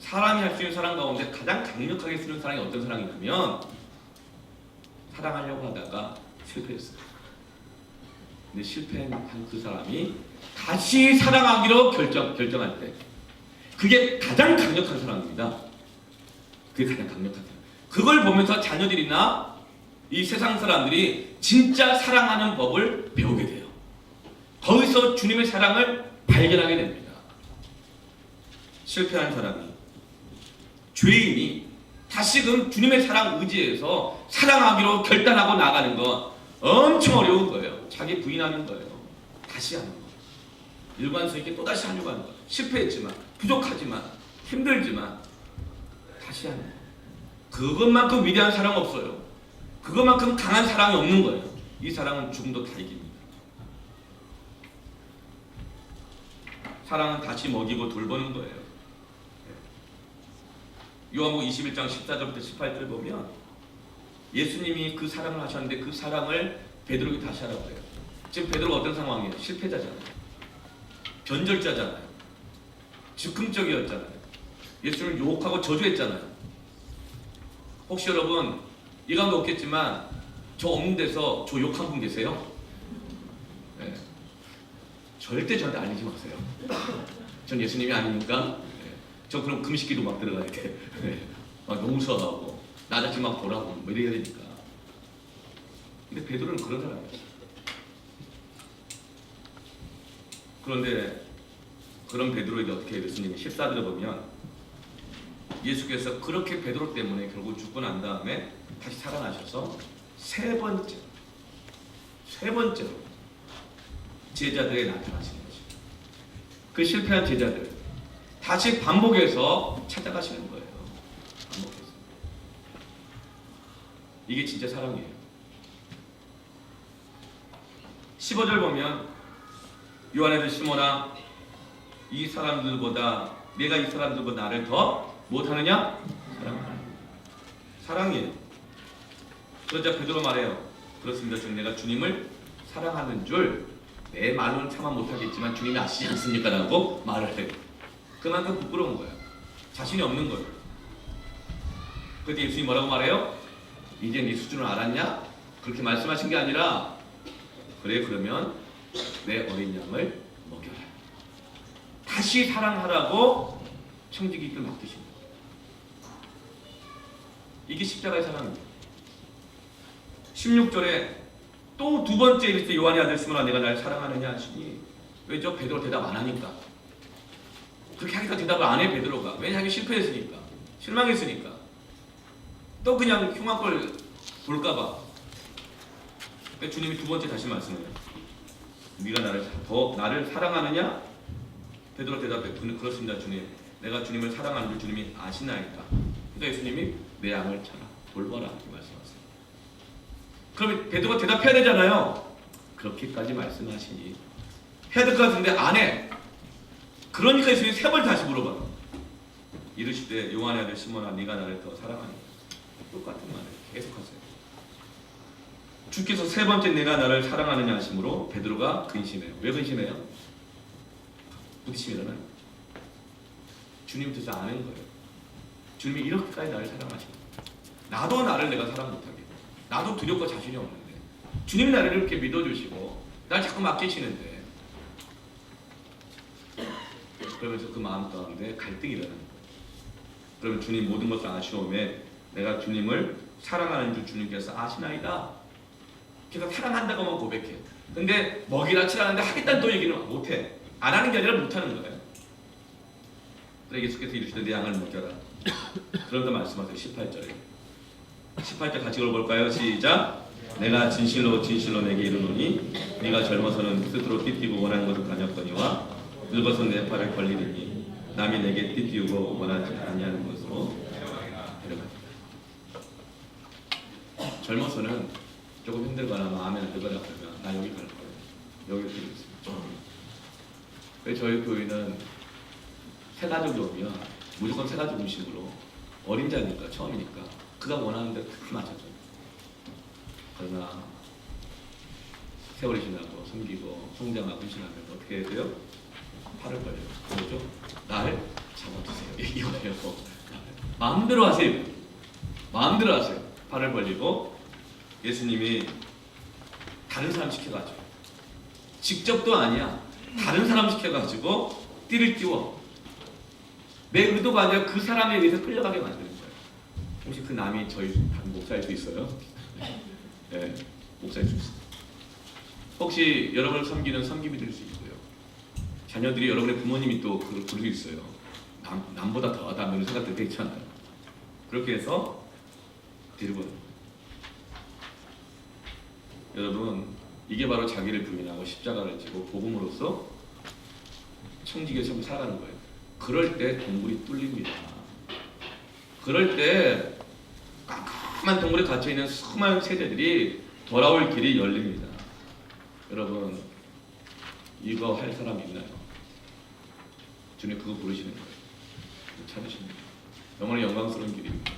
사람이 할 수 있는 사랑 가운데 가장 강력하게 쓰는 사랑이 어떤 사랑이냐면 사랑하려고 하다가 실패했어요. 근데 실패한 그 사람이 다시 사랑하기로 결정할 때 그게 가장 강력한 사랑입니다. 그게 가장 강력한 사랑. 그걸 보면서 자녀들이나 이 세상 사람들이 진짜 사랑하는 법을 배우게 돼요. 거기서 주님의 사랑을 발견하게 됩니다. 실패한 사람이 죄인이 다시금 주님의 사랑 의지에서 사랑하기로 결단하고 나가는 건 엄청 어려운 거예요. 자기 부인하는 거예요. 다시 하는 거예요. 일관성 있게 또다시 하려고 하는 거예요. 실패했지만 부족하지만 힘들지만 다시 하는 거예요. 그것만큼 위대한 사랑 없어요. 그것만큼 강한 사랑이 없는 거예요. 이 사랑은 죽음도 다 이깁니다. 사랑은 다시 먹이고 돌보는 거예요. 요한복음 21장 14절부터 18절 보면 예수님이 그 사랑을 하셨는데 그 사랑을 베드로에게 다시 하라고 해요. 지금 베드로가 어떤 상황이에요? 실패자잖아요. 변절자잖아요. 즉흥적이었잖아요. 예수님을 욕하고 저주했잖아요. 혹시 여러분 이 가운데 없겠지만 저 없는 데서 저 욕한 분 계세요? 네. 절대 저한테 알리지 마세요. 전 예수님이 아니니까. 네. 저 그럼 금식기도 막 들어가야 돼. 네. 막 용서하고 나 자신 막 보라고 뭐 이래야 되니까. 근데 베드로는 그런 사람이었어요. 그런데 그런 베드로에게 어떻게 예수님이 14절에 보면 예수께서 그렇게 베드로 때문에 결국 죽고 난 다음에 다시 살아나셔서 세 번째로 제자들에 나타나시는 거죠. 그 실패한 제자들 다시 반복해서 찾아가시는 거예요. 반복해서. 이게 진짜 사랑이에요. 15절 보면 요한의 시몬아 이 사람들보다 내가 이 사람들보다 나를 더 못하느냐? 사랑이에요. 그러자 베드로 말해요. 그렇습니다. 즉 내가 주님을 사랑하는 줄 내 말로는 참아 못하겠지만 주님이 아시지 않습니까? 라고 말을 해요. 그만큼 부끄러운 거예요. 자신이 없는 거예요. 그때 예수님이 뭐라고 말해요? 이제 네 수준을 알았냐? 그렇게 말씀하신 게 아니라 그래 그러면 내 어린 양을 먹여라. 다시 사랑하라고 청지기를 맡기십니다. 이게 십자가의 사랑입니다. 16절에 또 두 번째 이르시되 요한의 아들 시몬아 내가 날 사랑하느냐 하시니 왜죠? 베드로 대답 안 하니까. 그렇게 하니까 대답을 안 해 베드로가. 왜냐하면 실패했으니까. 실망했으니까. 또 그냥 흉한 걸 볼까봐. 그러니까 주님이 두 번째 다시 말씀해요. 네가 나를 사랑하느냐? 베드로 대답해. 그렇습니다 주님. 내가 주님을 사랑하는 줄 주님이 아시나이다. 그러니까 예수님이 내 양을 쳐라. 돌봐라. 이렇게 말씀하세요. 그러면 베드로가 대답해야 되잖아요. 그렇게까지 말씀하시니 해야 될 것 같은데 안 해. 그러니까 예수님이 세 번 다시 물어봐. 이르시되 요한의 아들 시몬아 네가 나를 더 사랑하니. 똑같은 말을 계속하세요. 주께서 세 번째 내가 나를 사랑하느냐 하심으로 베드로가 근심해요. 왜 근심해요? 부딪힘이 일어나요. 주님 뜻을 아는 거예요. 주님이 이렇게까지 나를 사랑하시고 나도 나를 내가 사랑 못하게 나도 두렵고 자신이 없는데 주님이 나를 이렇게 믿어주시고 날 자꾸 맡기시는데 그러면서 그 마음 가운데 갈등이 일어나는 거예요. 그러면 주님 모든 것을 아시오매 내가 주님을 사랑하는 줄 주님께서 아시나이다. 그래서 사랑한다고만 고백해. 근데 먹이라 치라는데 하겠다는 또 얘기는 못해. 안 하는 게 아니라 못하는 거예요. 그래서 예수께서 이르시되 내 양을 먹여라. 그런다 말씀하세요. 18절에 18절 같이 읽어볼까요? 시작. 내가 진실로 진실로 내게 이르노니 네가 젊어서는 스스로 띠띠고 원하는 것을 다녔거니와 늙어서 내 팔을 벌리리니 남이 내게 띠띠우고 원하지 아니하는 것으로 데려가리라. 젊어서는 조금 힘들거나 마음에 안 들거나 그러면 나 여기 갈 거예요. 여기 드리겠습니다. 왜 저희 교회는 새가족이 오면 무조건 새가족 음식으로 어린 자니까 처음이니까 그가 원하는 대로 다 맞춰줘요. 그러나 세월이 지나고 섬기고 성장하고 헌신하면 어떻게 해야 돼요? 팔을 벌려요. 뭐죠? 날 잡아주세요. 이거예요. 마음대로 하세요. 마음대로 하세요. 팔을 벌리고 예수님이 다른 사람 시켜가지고 직접도 아니야. 다른 사람 시켜가지고 띠를 띄워. 내 의도가 아니라 그 사람에 의해서 끌려가게 만드는 거예요. 혹시 그 남이 저희 목사일 수 있어요? 네, 목사일 수 있어요. 혹시 여러분을 섬기는 섬김이 될 수 있고요. 자녀들이 여러분의 부모님이 또 그럴 수 있어요. 남보다 더하다 이런 생각도 있잖아요. 그렇게 해서 데리고 여러분 이게 바로 자기를 부인하고 십자가를 지고 복음으로써 청지기에 참 살아가는 거예요. 그럴 때 동굴이 뚫립니다. 그럴 때 깜깜한 동굴에 갇혀있는 수많은 세대들이 돌아올 길이 열립니다. 여러분 이거 할 사람 있나요? 주님 그거 부르시는 거예요. 찾으십니다. 너무나 영광스러운 길입니다.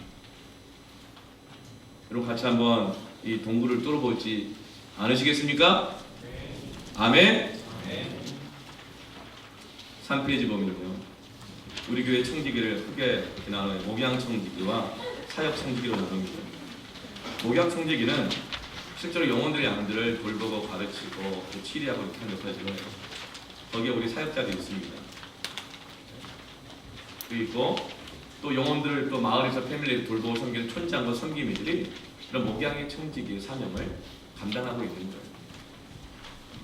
여러분 같이 한번 이 동굴을 뚫어보지 않으시겠습니까? 아멘. 3페이지 보면요, 우리 교회 청지기를 크게 나누어요. 목양 청지기와 사역 청지기로 나눕니다. 목양 청지기는 실제로 영혼들의 양들을 돌보고 가르치고 또 치리하고 이렇게 하는 역할을 해요. 거기에 우리 사역자들이 있습니다. 그리고 또 영혼들을 또 마을에서 패밀리를 돌보고 섬기는 촌장과 섬기미들이 이런 목양의 청지기의 사명을 감당하고 있는 거예요.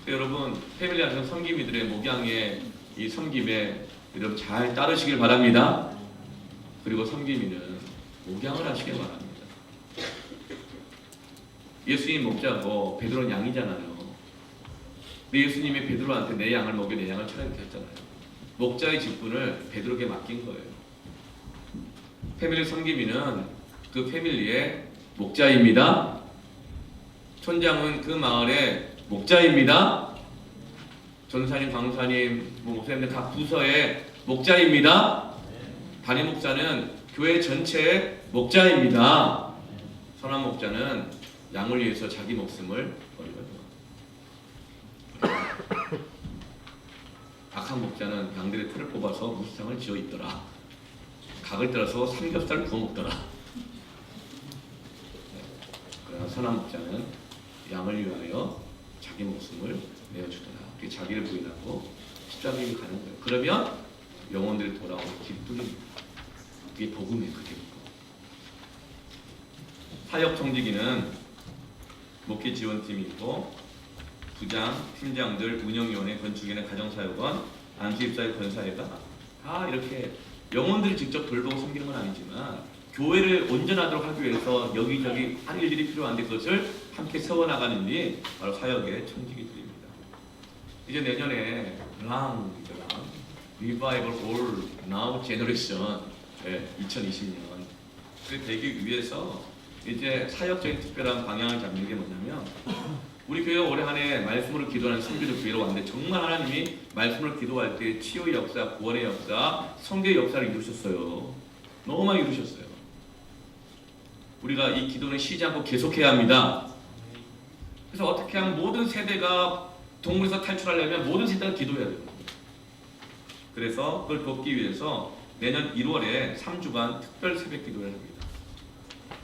여러분 패밀리 안에서 섬기미들의 목양의 이 섬김에 여러분 잘 따르시길 바랍니다. 그리고 섬기미는 목양을 하시길 바랍니다. 예수님 목자고 베드로는 양이잖아요. 근데 예수님이 베드로한테 내 양을 먹여 내 양을 쳐라 이렇게 했잖아요. 목자의 직분을 베드로에게 맡긴 거예요. 패밀리 섬기미는 그 패밀리의 목자입니다. 촌장은 그 마을의 목자입니다. 전사님, 강사님, 목사님들 각 부서의 목자입니다. 담임 목자는 교회 전체의 목자입니다. 선한 목자는 양을 위해서 자기 목숨을 버리거든요. 악한 목자는 양들의 털을 뽑아서 무수상을 지어 있더라. 각을 들어서 삼겹살을 구워 먹더라. 그러나 선한 목자는 양을 위하여 자기 목숨을 내어주더라. 그게 자기를 부인하고 십자가에 가는 거예요. 그러면 영혼들이 돌아오는 기쁨입니다. 그게 복음이에요. 그게 복음. 사역 청지기는 목회 지원팀이 있고 부장, 팀장들, 운영위원회, 건축위원회, 가정사역원, 안수입사회, 권사회가 다 이렇게 영혼들이 직접 돌보고 섬기는 건 아니지만 교회를 온전하도록 하기 위해서 여기저기 할 일들이 필요한데 그것을 함께 세워나가는 일이 바로 사역의 청지기들입니다. 이제 내년에 Revival All Now Generation 2020년 그 되기 위해서 이제 사역적인 특별한 방향을 잡는 게 뭐냐면 우리 교회 올해 한 해 말씀으로 기도하는 선교도 교회로 왔는데 정말 하나님이 말씀으로 기도할 때 치유의 역사, 구원의 역사, 성교의 역사를 이루셨어요. 너무 많이 이루셨어요. 우리가 이 기도는 쉬지 않고 계속해야 합니다. 그래서 어떻게 하면 모든 세대가 동물에서 탈출하려면 모든 세대가 기도해야 돼요. 그래서 그걸 돕기 위해서 내년 1월에 3주간 특별 새벽 기도를 합니다.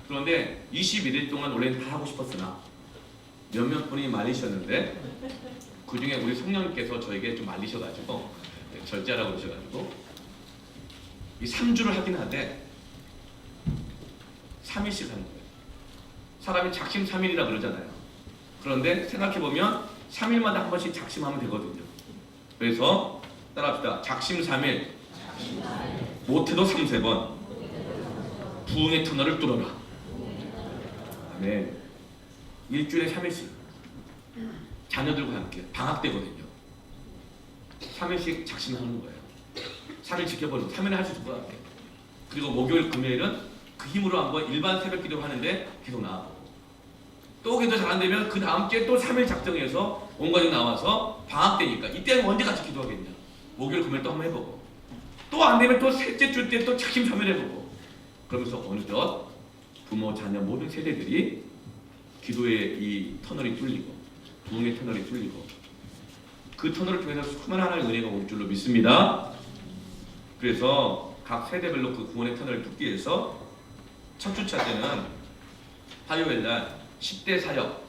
그런데 21일 동안 원래는 다 하고 싶었으나 몇몇 분이 말리셨는데 그 중에 우리 성령님께서 저에게 좀 말리셔가지고 절제하라고 그러셔가지고 이 3주를 하긴 하는데 3일씩 하는 거예요. 사람이 작심삼일이라 그러잖아요. 그런데 생각해보면 3일마다 한 번씩 작심하면 되거든요. 그래서 따라합시다. 작심 3일 못해도 3-4번 부흥의 터널을 뚫어라. 아멘. 일주일에 3일씩 자녀들과 함께 방학 때거든요. 3일씩 작심하는 거예요. 3일 지켜보는 3일에 할 수 있을 것 같아요. 그리고 목요일 금요일은 그 힘으로 한번 일반 새벽 기도 하는데 계속 나와보고 또 기도 잘 안 되면 그 다음 주에 또 3일 작정해서 온 가족 나와서 방학 때니까 이때는 언제 같이 기도하겠냐. 목요일 금요일 또 한번 해보고 또 안 되면 또 셋째 주 때 또 작심 3일 해보고 그러면서 어느덧 부모, 자녀 모든 세대들이 기도의 이 터널이 뚫리고 부흥의 터널이 뚫리고 그 터널을 통해서 수많은 하나님의 은혜가 올 줄로 믿습니다. 그래서 각 세대별로 그 구원의 터널을 뚫기 위해서 첫 주차 때는 화요일날 10대 사역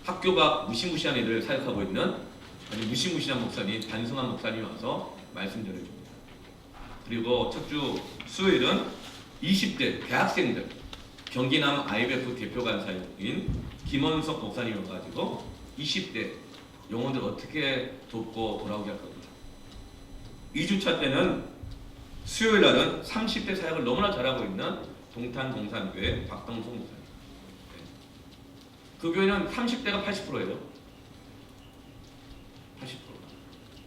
학교 밖 무시무시한 애들 사역하고 있는 아주 무시무시한 목사님, 반성한 목사님이 와서 말씀 전해줍니다. 그리고 첫 주 수요일은 20대 대학생들 경기남 IBF 대표 간사인 김원석 목사님이 와가지고 20대 영혼들 어떻게 돕고 돌아오게 할 겁니다. 2주차 때는 수요일 날은 30대 사역을 너무나 잘하고 있는 동탄 동산교회 박동성 목사님. 그 교회는 30대가 80%예요. 80%.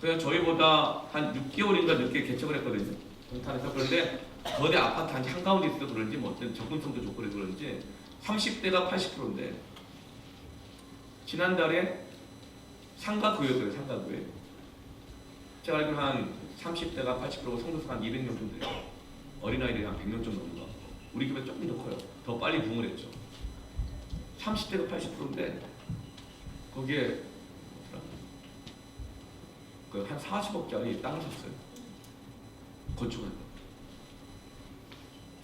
그래서 저희보다 한 6개월인가 늦게 개척을 했거든요. 동탄에서. 그런데 거대 아파트 한가운데 있어서 그런지 뭐 어떤 접근성도 좋고 그런지 30대가 80%인데 지난달에 상가교회였어요. 상가교회. 제가 알기로 한 30대가 80%고 성도수가 한 200명 정도 돼요. 어린아이들이 한 100명 정도 넘는 것 같고 우리 교회 조금 더 커요. 더 빨리 부흥을 했죠. 30대가 80%인데 거기에 한 40억짜리 땅을 샀어요. 건축을.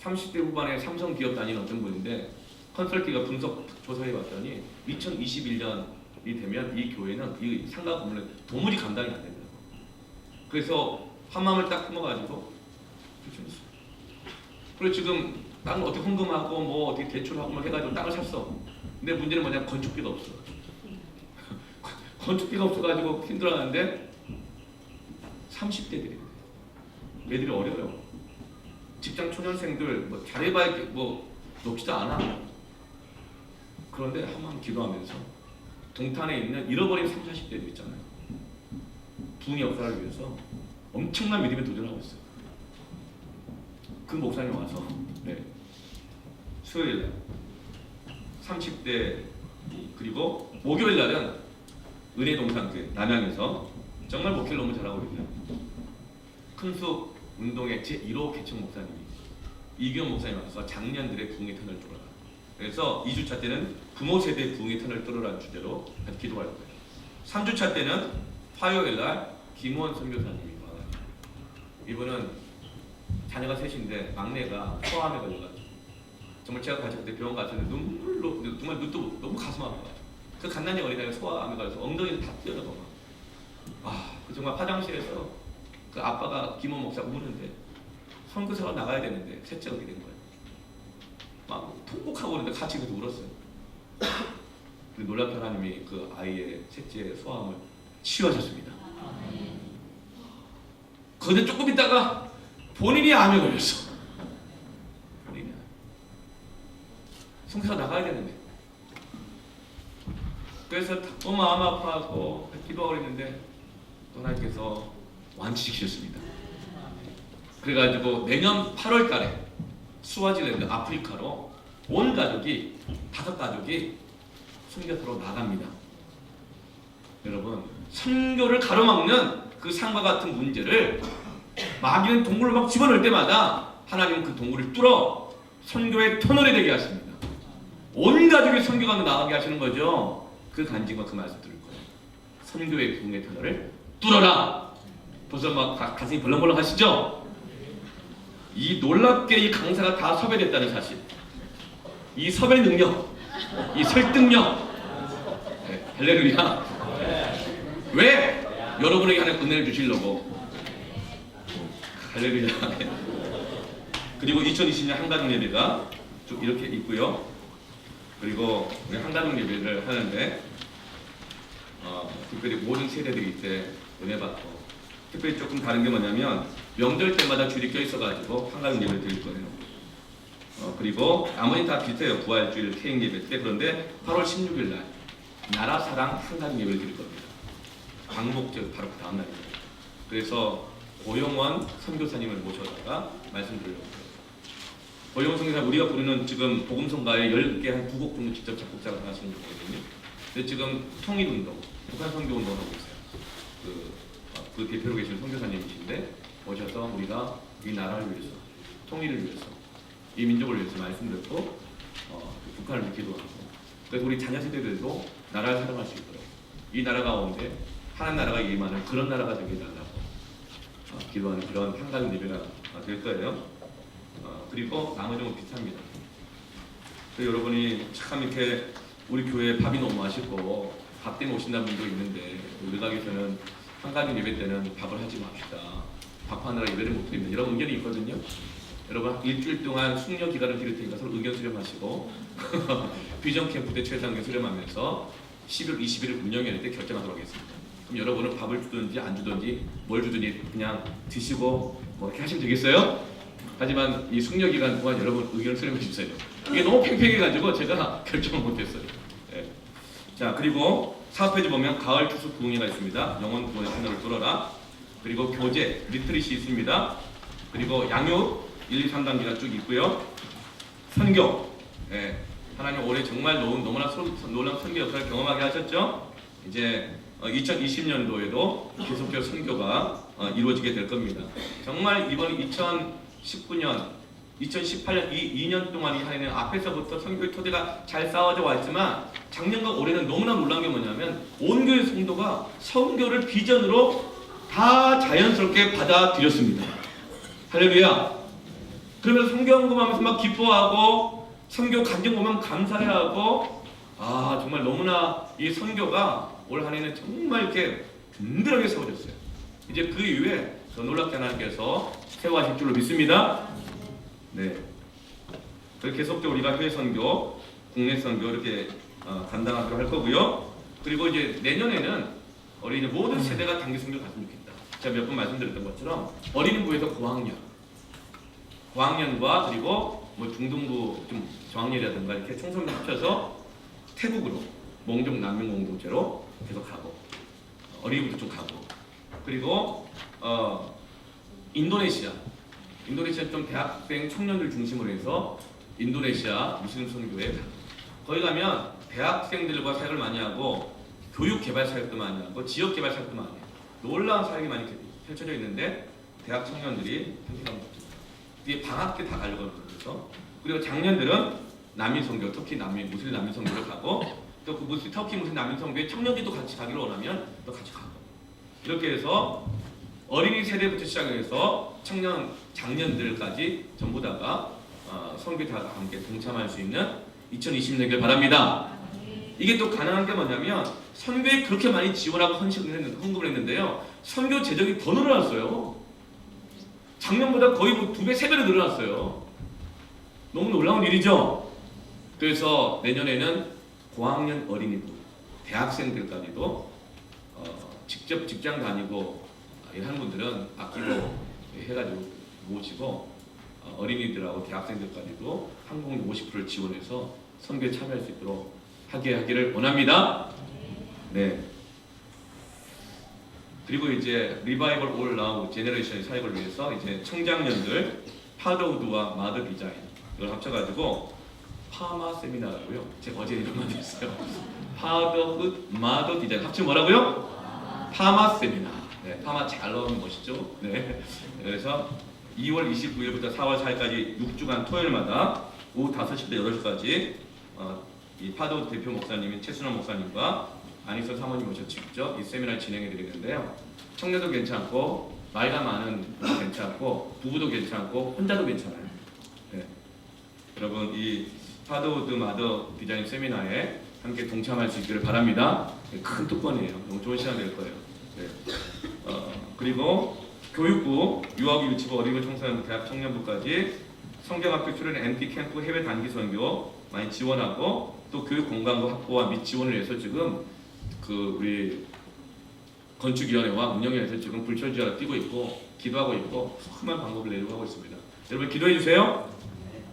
30대 후반에 삼성 기업 다니는 어떤 분인데 컨설팅가 분석 조사해 봤더니 2021년이 되면 이 교회는 이 상가 건물은 도무지 감당이 안 된다고. 그래서 한 마음을 딱 품어가지고 추천했어요. 그리고 지금 땅을 어떻게 헌금하고 뭐 어떻게 대출하고 뭐 해가지고 땅을 샀어. 근데 문제는 뭐냐, 건축비가 없어. 건축비가 없어가지고 힘들어하는데 30대들이 애들이 어려요. 직장 초년생들 뭐 잘해봐야 뭐 높지도 않아. 그런데 한번 기도하면서 동탄에 있는 잃어버린 30, 40대들 있잖아요. 부흥의 역사를 위해서 엄청난 믿음에 도전하고 있어요. 그 목사님 와서 수요일 날 30대 그리고 목요일 날은 은혜동산교회 남양에서 정말 목회를 너무 잘하고 있네요. 큰숲 운동의 제1호 개척 목사님이 이규현 목사님 와서 작년들의 부흥의 터널을 뚫어라. 그래서 2주차 때는 부모 세대 부흥의 터널을 뚫어라는 주제로 기도할 거예요. 3주차 때는 화요일 날 김원 선교사님이 와가지고 이분은 자녀가 셋인데 막내가 소아암에 걸려가지고 정말 제가 가실 때 병원 갔을 때 눈물로 정말 눈도 너무 가슴 아파가지고 그 갓난이 어린아이가 소아암에 걸려서 엉덩이를 다 찢어져서 그 정말 화장실에서 그 아빠가 김원 목사 우는데 선교사가 나가야 되는데 셋째가 그렇게 된 거예요. 막 통곡하고 그러는데 같이 그래서 울었어요. 놀랍게 하나님이 그 아이의 셋째 소아암을 치유하셨습니다. 그런데 조금 있다가 본인이 암에 걸렸어. 본인이 선교사 나가야 되는데 그래서 너무 마음 아파서 기도하고 있는데 하나님께서 완치시키셨습니다. 그래가지고 내년 8월 달에 스와질랜드 아프리카로 온 가족이 5가족이 선교사로 나갑니다. 여러분 선교를 가로막는 그 산과 같은 문제를 마귀는 동굴을 막 집어넣을 때마다 하나님은 그 동굴을 뚫어 선교의 터널이 되게 하십니다. 온 가족이 선교가 나가게 하시는 거죠. 그 간증과 그 말씀 들을 거예요. 선교의 부흥의 터널을 뚫어라. 벌써 막 가슴이 벌렁벌렁 하시죠? 이 놀랍게 이 강사가 다 섭외됐다는 사실, 이 섭외 능력, 이 설득력, 할렐루야. 왜? 여러분에게 하나님 은혜를 주시려고. 할렐루야. 그리고 2020년 한가정 예배가 쭉 이렇게 있고요. 그리고 우리 한가정 예배를 하는데 특별히 모든 세대들이 이때 은혜 받고, 특별히 조금 다른 게 뭐냐면 명절 때마다 줄이 껴 있어가지고 한가정 예배를 드릴 거예요. 그리고 나머지 다 비슷해요. 부활주일, 케이크 예배 때. 그런데 8월 16일 날 나라 사랑 한가정 예배를 드릴 겁니다. 광복절 바로 그 다음 날입니다. 그래서 고용원 선교사님을 모셔다가 말씀드리려고 해요. 고용원 선교사님 우리가 부르는 지금 복음성가에 10개 한 9곡 정도 직접 작곡자가 하시는 거거든요. 근데 지금 통일운동, 북한 선교운동 하고 있어요. 그 대표로 계신 선교사님이신데 오셔서 우리가 이 나라를 위해서, 통일을 위해서, 이 민족을 위해서 말씀 듣고 북한을 위해 기도하고, 그래서 우리 자녀 세대들도 나라를 사랑할 수 있도록 이 나라 가운데 하나님 나라가 임하는 그런 나라가 되게 해달라고 기도하는 그런 한가정 예배가 될 거예요. 그리고 나머지는 비슷합니다. 여러분이 참 이렇게 우리 교회 밥이 너무 맛있고 밥 때문에 오신다는 분도 있는데 외곽에서는 한가정 예배 때는 밥을 하지 맙시다. 밥하느라 예배를 못 드립니다. 이런 의견이 있거든요. 여러분 일주일 동안 숙려 기간을 드릴 테니까 서로 의견 수렴하시고 비전 캠프 때 최상의 수렴하면서 11월 20일 운영회의 때 결정하도록 하겠습니다. 그럼 여러분은 밥을 주든지 안 주든지 뭘 주든지 그냥 드시고 뭐 이렇게 하시면 되겠어요? 하지만 이 숙려 기간 동안 여러분 의견을 수렴해 주세요. 이게 너무 팽팽해가지고 제가 결정을 못했어요. 네. 자, 그리고 4페이지 보면 가을 추수 부흥회가 있습니다. 영혼 구원의 터널을 뚫어라. 그리고 교제, 리트릿이 있습니다. 그리고 양육 1, 2, 3단계가 쭉 있고요. 선교, 하나님 올해 정말 너무나 놀라운 선교 역사를 경험하게 하셨죠. 이제 2020년도에도 계속해서 선교가 이루어지게 될 겁니다. 정말 이번 2019년, 2018년 이 2년 동안 이 한해는 앞에서부터 선교의 토대가 잘 쌓아져 왔지만 작년과 올해는 너무나 놀란 게 뭐냐면 온 교회 성도가 선교를 비전으로 다 자연스럽게 받아들였습니다. 할렐루야. 그러면서 선교 헌금하면서 막 기뻐하고 선교 간증 보면 감사해하고 정말 너무나 이 선교가 올 한해는 정말 이렇게 든든하게 세워졌어요. 이제 그 이후에 더 놀랍게 하나님께서 세워하실 줄로 믿습니다. 네. 그렇게 계속적으로 우리가 해외 선교, 국내 선교 이렇게 감당하도록 할 거고요. 그리고 이제 내년에는 우리 모든 세대가 단기 선교를 갔으면 좋겠다. 제가 몇 번 말씀드렸던 것처럼 어린이부에서 고학년과 그리고 뭐 중등부 좀 저학년이라든가 이렇게 총선을 합쳐서 태국으로 몽족 난민 공동체로 계속 가고 어린이부도 좀 가고 그리고 인도네시아 좀 대학생 청년들 중심으로 해서 인도네시아 무슬림 선교회 가고 거기 가면 대학생들과 사역을 많이 하고 교육 개발 사역도 많이 하고 지역 개발 사역도 많이 해요. 놀라운 사역이 많이 펼쳐져 있는데 대학 청년들이 편집하는 거죠. 이게 방학 때 다 가려고 그래서 그리고 작년들은 난민 선교, 특히 무슬림 난민 선교를 가고 또 그 터키 무슬림 난민 선교에 청년들도 같이 가기를 원하면 또 같이 가고 이렇게 해서 어린이 세대부터 시작해서 장년들까지 전부 다가 선교에 다 함께 동참할 수 있는 2020년 되길 바랍니다. 이게 또 가능한 게 뭐냐면 선교에 그렇게 많이 지원하고 헌금을 했는데요. 선교 재정이 더 늘어났어요. 작년보다 거의 뭐 2배, 3배로 늘어났어요. 너무 놀라운 일이죠. 그래서 내년에는 고학년 어린이부, 대학생들까지도 직접 직장 다니고 일하는 분들은 아끼고 해가지고 모시고 어린이들하고 대학생들까지도 항공료 50%를 지원해서 선교에 참여할 수 있도록 하기를 원합니다. 네. 그리고 이제 리바이벌 올 나우 제너레이션의 사역을 위해서 이제 청장년들 파더우드와 마더 디자인 이걸 합쳐가지고 파마 세미나라고요. 제가 어제 이름 만들었어요. 파더우드 마더 디자인 합치면 뭐라고요? 파마 세미나. 네, 파마 잘 나오면 멋있죠. 네. 그래서 2월 29일부터 4월 4일까지 6주간 토요일마다 오후 5시부터 8시까지 이 파도우드 대표 목사님인 최순원 목사님과 안희선 사모님 오셔서 직접 이 세미나를 진행해 드리는데요. 청년도 괜찮고 나이가 많은 분도 괜찮고 부부도 괜찮고 혼자도 괜찮아요. 네. 여러분 이 파도우드 마더 디자인 세미나에 함께 동참할 수 있기를 바랍니다. 큰 특권이에요. 너무 좋은 시간 될 거예요. 네. 그리고 교육부, 유아기 유치부, 어린이부 청소년부, 대학 청년부까지 성경학교 출연 NT 캠프 해외 단기 선교 많이 지원하고 또 교육 공간과 확보와 및 지원을 해서 지금 우리 건축위원회와 운영위원회에서 지금 불철주야로 뛰고 있고 기도하고 있고 수많은 방법을 내려고 하고 있습니다. 여러분 기도해 주세요.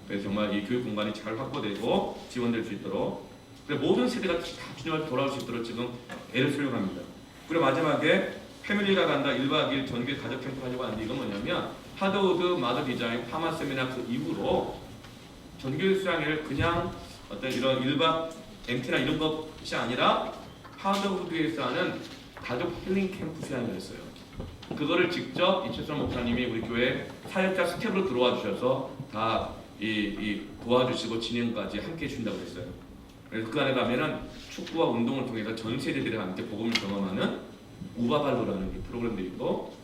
그래서 정말 이 교육 공간이 잘 확보되고 지원될 수 있도록 그리고 모든 세대가 다 주님한테 돌아올 수 있도록 지금 애를 수용합니다. 그리고 마지막에 패밀리가 간다 1박 2일 전교 가족 캠프 하려고 하는데 이건 뭐냐면 파더우드 마더 디자인 파마 세미나 그 이후로 전교 수양회를 그냥 어떤 이런 1박 MT나 이런 것이 아니라 파더우드에서 하는 가족 힐링 캠프 수양회였어요. 그거를 직접 이철선 목사님이 우리 교회 사역자 스텝으로 들어와 주셔서 다 도와주시고 진행까지 함께 해준다고 했어요. 그래서 그 안에 가면은 축구와 운동을 통해서 전 세대들이 함께 복음을 경험하는 우바발로라는 프로그램도 있고